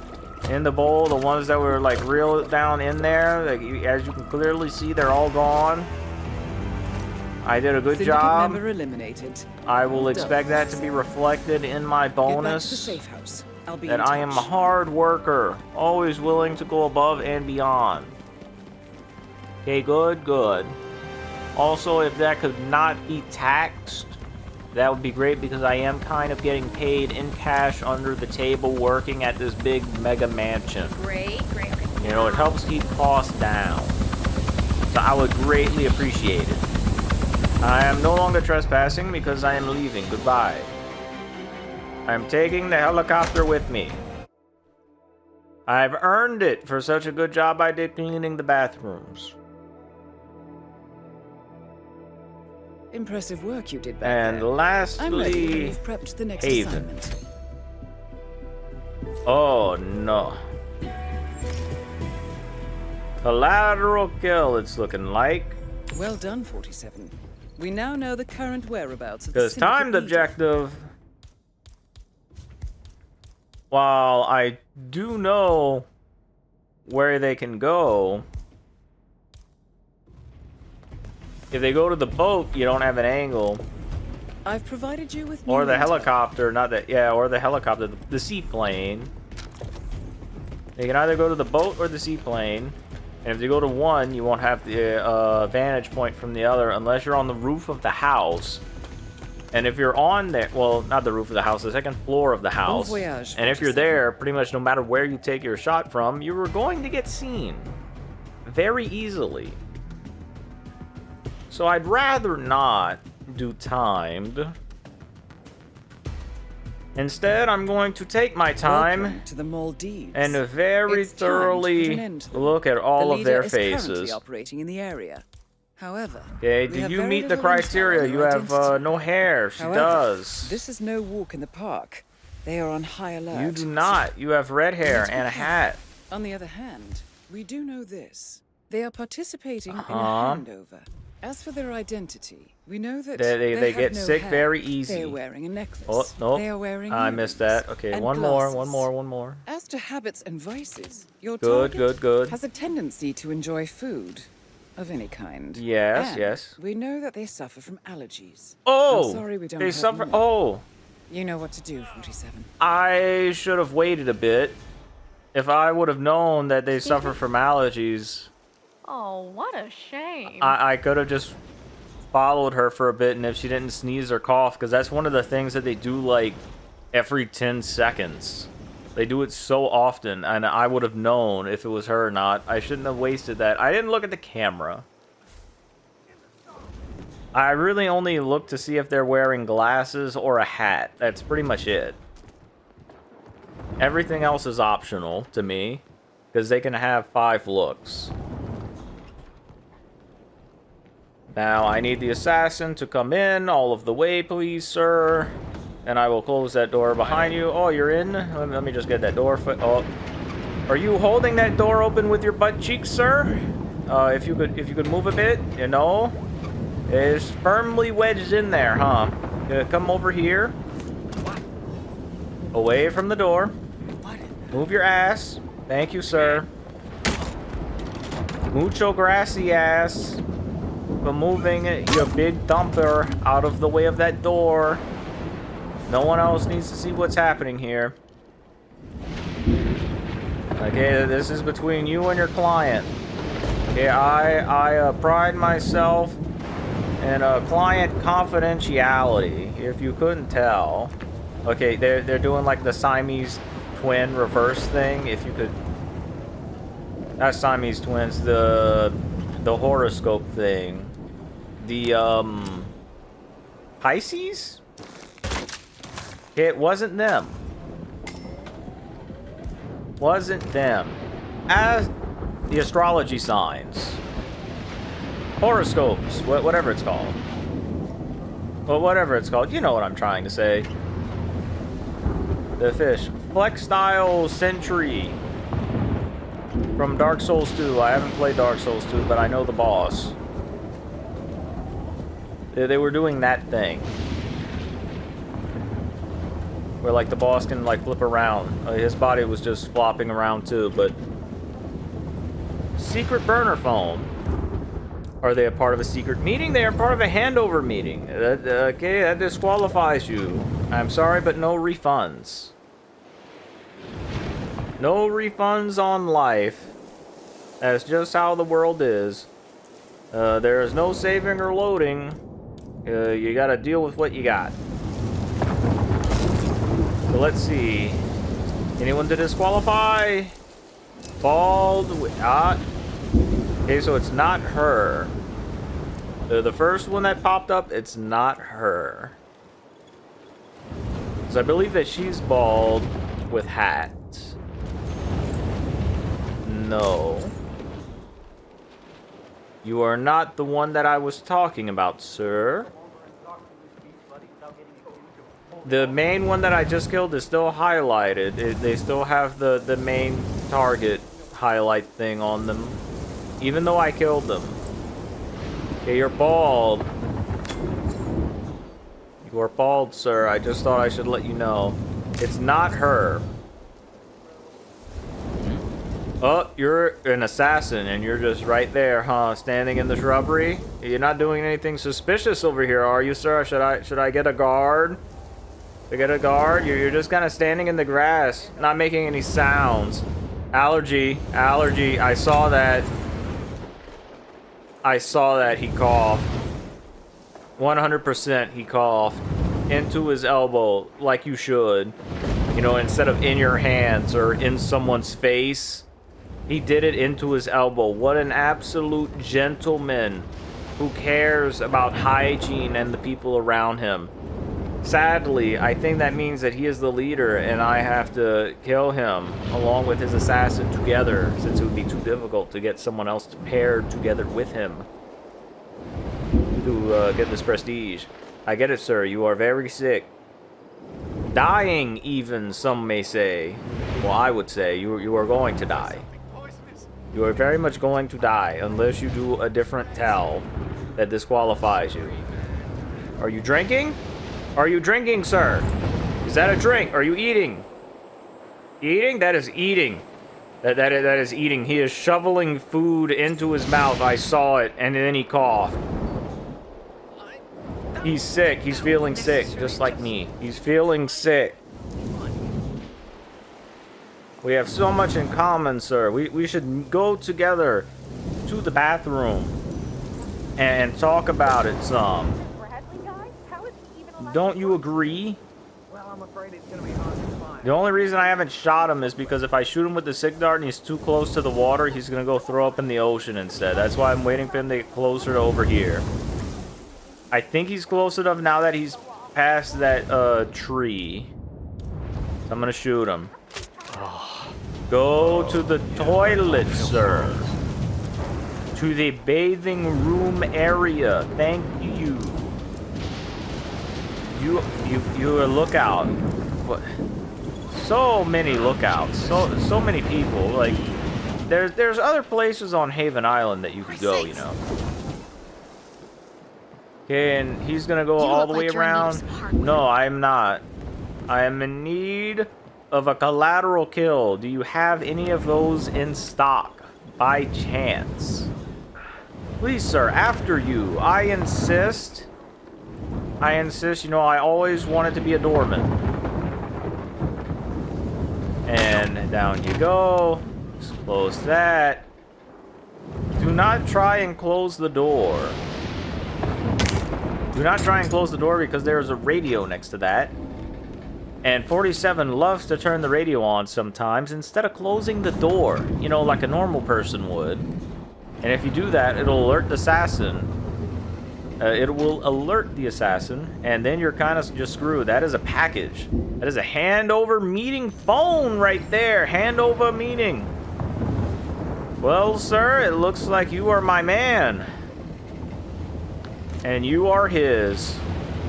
in the bowl, the ones that were like real down in there. Like, as you can clearly see, they're all gone. I did a good job. Member eliminated. I will expect that to be reflected in my bonus. Get back to the safe house. I'll be That in I am a touch. hard worker, always willing to go above and beyond. Okay, good. Also, if that could not be taxed, that would be great, because I am kind of getting paid in cash under the table working at this big mega mansion. Great. You know, it helps keep costs down. So I would greatly appreciate it. I am no longer trespassing because I am leaving. Goodbye. I am taking the helicopter with me. I've earned it for such a good job I did cleaning the bathrooms. Impressive work you did back And there. I'm ready when lastly, you've prepped the next Haven. assignment. Oh no. Collateral kill, it's looking like. Well done, 47. We now know the current whereabouts of the Because timed Syndicate leader. objective, while I do know where they can go, if they go to the boat, you don't have an angle. I've provided you with Or new the intel. helicopter, not that, yeah, or the helicopter, the seaplane. They can either go to the boat or the seaplane. And if you go to one, you won't have the vantage point from the other unless you're on the roof of the house. And if you're on there, well, not the roof of the house, the second floor of the house. voyage, And if you're 47. there, pretty much no matter where you take your shot from, you were going to get seen very easily. So I'd rather not do timed. Instead, I'm going to take my time Welcome to the Maldives. and very It's time to put an thoroughly end to them. look at all the of their leader is currently faces. operating in the area. However, Okay, we do have you very meet the little intel on criteria? their You have identity. no hair. She However, does. This is no walk in the park. They are on high alert. You do not. You have red hair Need to be and a hat. On the other hand, we do know this. They are participating in a Uh-huh. handover. As for their identity, we know that They have get no sick hair. very They easy. are wearing a necklace. Oh, no. They are wearing I earrings missed that. Okay, and one more, glasses. one more. As to habits and vices, your Good, target good. has a tendency to enjoy food of any kind. Yes, And yes. we know that they suffer from allergies. Oh! I'm sorry we don't They have suffer. more. Oh! You know what to do, 47. I should have waited a bit. If I would have known that they suffer from allergies, Oh, what a shame. I could have just followed her for a bit, and if she didn't sneeze or cough, because that's one of the things that they do like every 10 seconds. They do it so often, and I would have known if it was her or not. I shouldn't have wasted that. I didn't look at the camera. I really only looked to see if they're wearing glasses or a hat. That's pretty much it. Everything else is optional to me, because they can have 5 looks. Now, I need the assassin to come in all of the way, please, sir. And I will close that door behind you. Oh, you're in? Let me just get that door. Oh. Are you holding that door open with your butt cheeks, sir? If you could move a bit, you know. It's firmly wedged in there, huh? Come over here. Away from the door. Move your ass. Thank you, sir. Mucho grassy ass. For moving your big thumper out of the way of that door. No one else needs to see what's happening here. Okay, this is between you and your client. Okay, I pride myself in client confidentiality, if you couldn't tell. Okay, they're doing like the Siamese twin reverse thing. If you could, not Siamese twins, the horoscope thing. The Pisces? It wasn't them. Wasn't them. As the astrology signs. Horoscopes. Whatever it's called. Well, whatever it's called. You know what I'm trying to say. The fish. Flex Style Sentry. From Dark Souls 2. I haven't played Dark Souls 2, but I know the boss. They were doing that thing. Where, like, the boss can, like, flip around. His body was just flopping around, too, but... Secret burner phone. Are they a part of a secret meeting? They are part of a handover meeting. Okay, that disqualifies you. I'm sorry, but no refunds. No refunds on life. That's just how the world is. There is no saving or loading. You gotta deal with what you got. So let's see. Anyone to disqualify? Bald. Okay, so it's not her. The first one that popped up, it's not her. So I believe that she's bald with hat. No. You are not the one that I was talking about, sir. The main one that I just killed is still highlighted. They still have the main target highlight thing on them. Even though I killed them. Okay, you're bald. You are bald, sir. I just thought I should let you know. It's not her. Oh, you're an assassin, and you're just right there, huh? Standing in the shrubbery? You're not doing anything suspicious over here, are you, sir? Should I get a guard? To get a guard? You're just kind of standing in the grass, not making any sounds. Allergy. I saw that. He coughed. 100% he coughed into his elbow, like you should. You know, instead of in your hands or in someone's face. He did it into his elbow. What an absolute gentleman who cares about hygiene and the people around him. Sadly, I think that means that he is the leader and I have to kill him along with his assassin together, since it would be too difficult to get someone else paired together with him to get this prestige. I get it, sir. You are very sick. Dying, even, some may say. Well, I would say you are going to die. You are very much going to die unless you do a different tell that disqualifies you. Are you drinking? Are you drinking, sir? Is that a drink? Are you eating? Eating? That is eating. That is eating. He is shoveling food into his mouth. I saw it, and then he coughed. He's sick. He's feeling sick, just like me. He's feeling sick. We have so much in common, sir. We should go together to the bathroom and talk about it some. Don't you agree? Well, I'm afraid it's gonna be hard to find. The only reason I haven't shot him is because if I shoot him with the sig dart and he's too close to the water, he's gonna go throw up in the ocean instead. That's why I'm waiting for him to get closer to over here. I think he's close enough now that he's past that tree. So I'm gonna shoot him. Go to the toilet, sir. To the bathing room area. Thank you. You're a lookout. What? So many lookouts. So many people. Like, there's other places on Haven Island that you could go, you know. Okay, and he's gonna go all the way around. No, I'm not. I am in need of a collateral kill. Do you have any of those in stock by chance? Please, sir, after you. I insist. You know, I always wanted to be a doorman. And down you go. Just close that. Do not try and close the door. Do not try and close the door because there's a radio next to that. And 47 loves to turn the radio on sometimes instead of closing the door, you know, like a normal person would. And if you do that, it'll alert the assassin. It will alert the assassin, and then you're kind of just screwed. That is a package. That is a handover meeting phone right there. Handover meeting. Well, sir, it looks like you are my man. And you are his,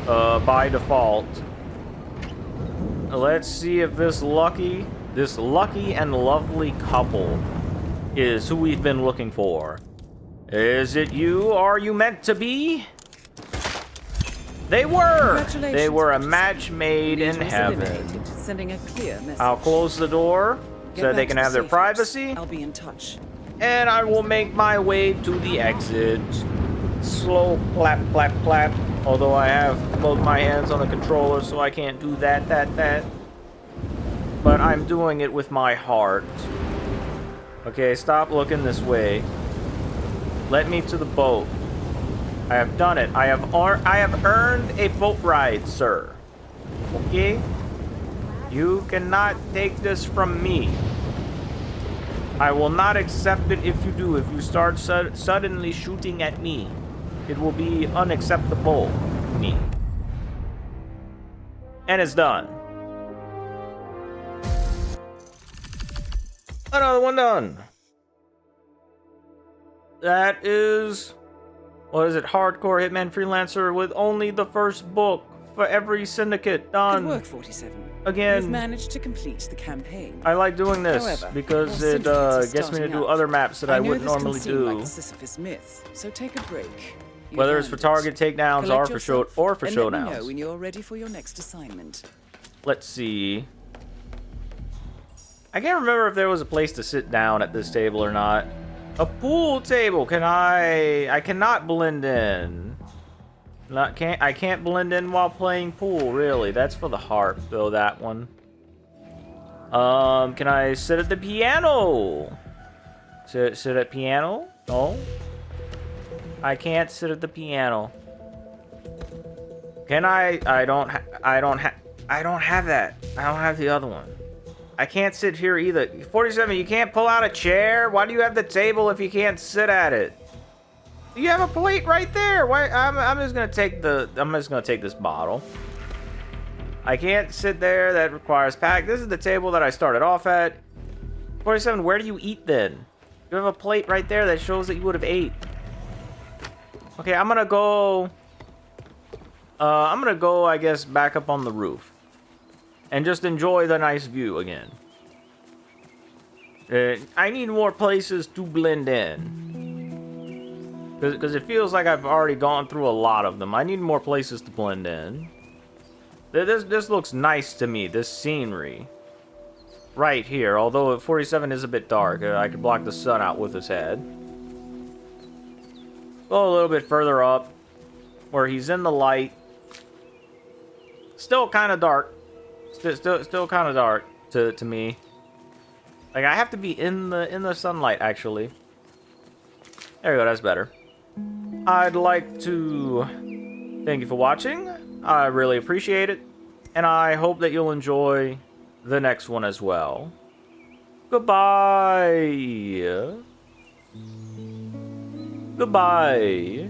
by default. Let's see if this lucky and lovely couple is who we've been looking for. Is it you? Are you meant to be? They were! They were a match made in heaven. Sending a clear message. I'll close the door so they can have their privacy. I'll be in touch. And I will make my way to the exit. Slow clap, clap, clap. Although I have both my hands on the controller, so I can't do that. But I'm doing it with my heart. Okay, stop looking this way. Let me to the boat. I have done it. I have earned a boat ride, sir. Okay? You cannot take this from me. I will not accept it if you do. If you start suddenly shooting at me, it will be unacceptable to me. And it's done. Another one done. That is... What is it? Hardcore Hitman Freelancer with only the first book for every syndicate done. Good work, 47. Again, You've managed to complete the campaign. I like doing this. However, because your it syndicate is gets me to starting do up. other maps that I wouldn't normally do. Like a Sisyphus myth, so take a break. You've Whether it's for earned target it. takedowns Collect or for yourself and showdowns. Let me know when you're ready for your next assignment. Let's see. I can't remember if there was a place to sit down at this table or not. A pool table. Can I cannot blend in. I can't blend in while playing pool, really. That's for the harp, though, that one. Can I sit at the piano? Sit at piano? No. I can't sit at the piano. Can I? I don't have that. I don't have the other one. I can't sit here either. 47, you can't pull out a chair? Why do you have the table if you can't sit at it? You have a plate right there. Why? I'm just gonna take this bottle. I can't sit there. That requires pack. This is the table that I started off at. 47, where do you eat then? You have a plate right there that shows that you would have ate. Okay, I'm gonna go, I guess, back up on the roof. And just enjoy the nice view again. I need more places to blend in. Because it feels like I've already gone through a lot of them. I need more places to blend in. This looks nice to me, this scenery. Right here, although 47 is a bit dark. I could block the sun out with his head. Go a little bit further up, where he's in the light. Still kind of dark. Still kind of dark to me. Like, I have to be in the sunlight, actually. There we go, that's better. I'd like to thank you for watching. I really appreciate it. And I hope that you'll enjoy the next one as well. Goodbye. Goodbye.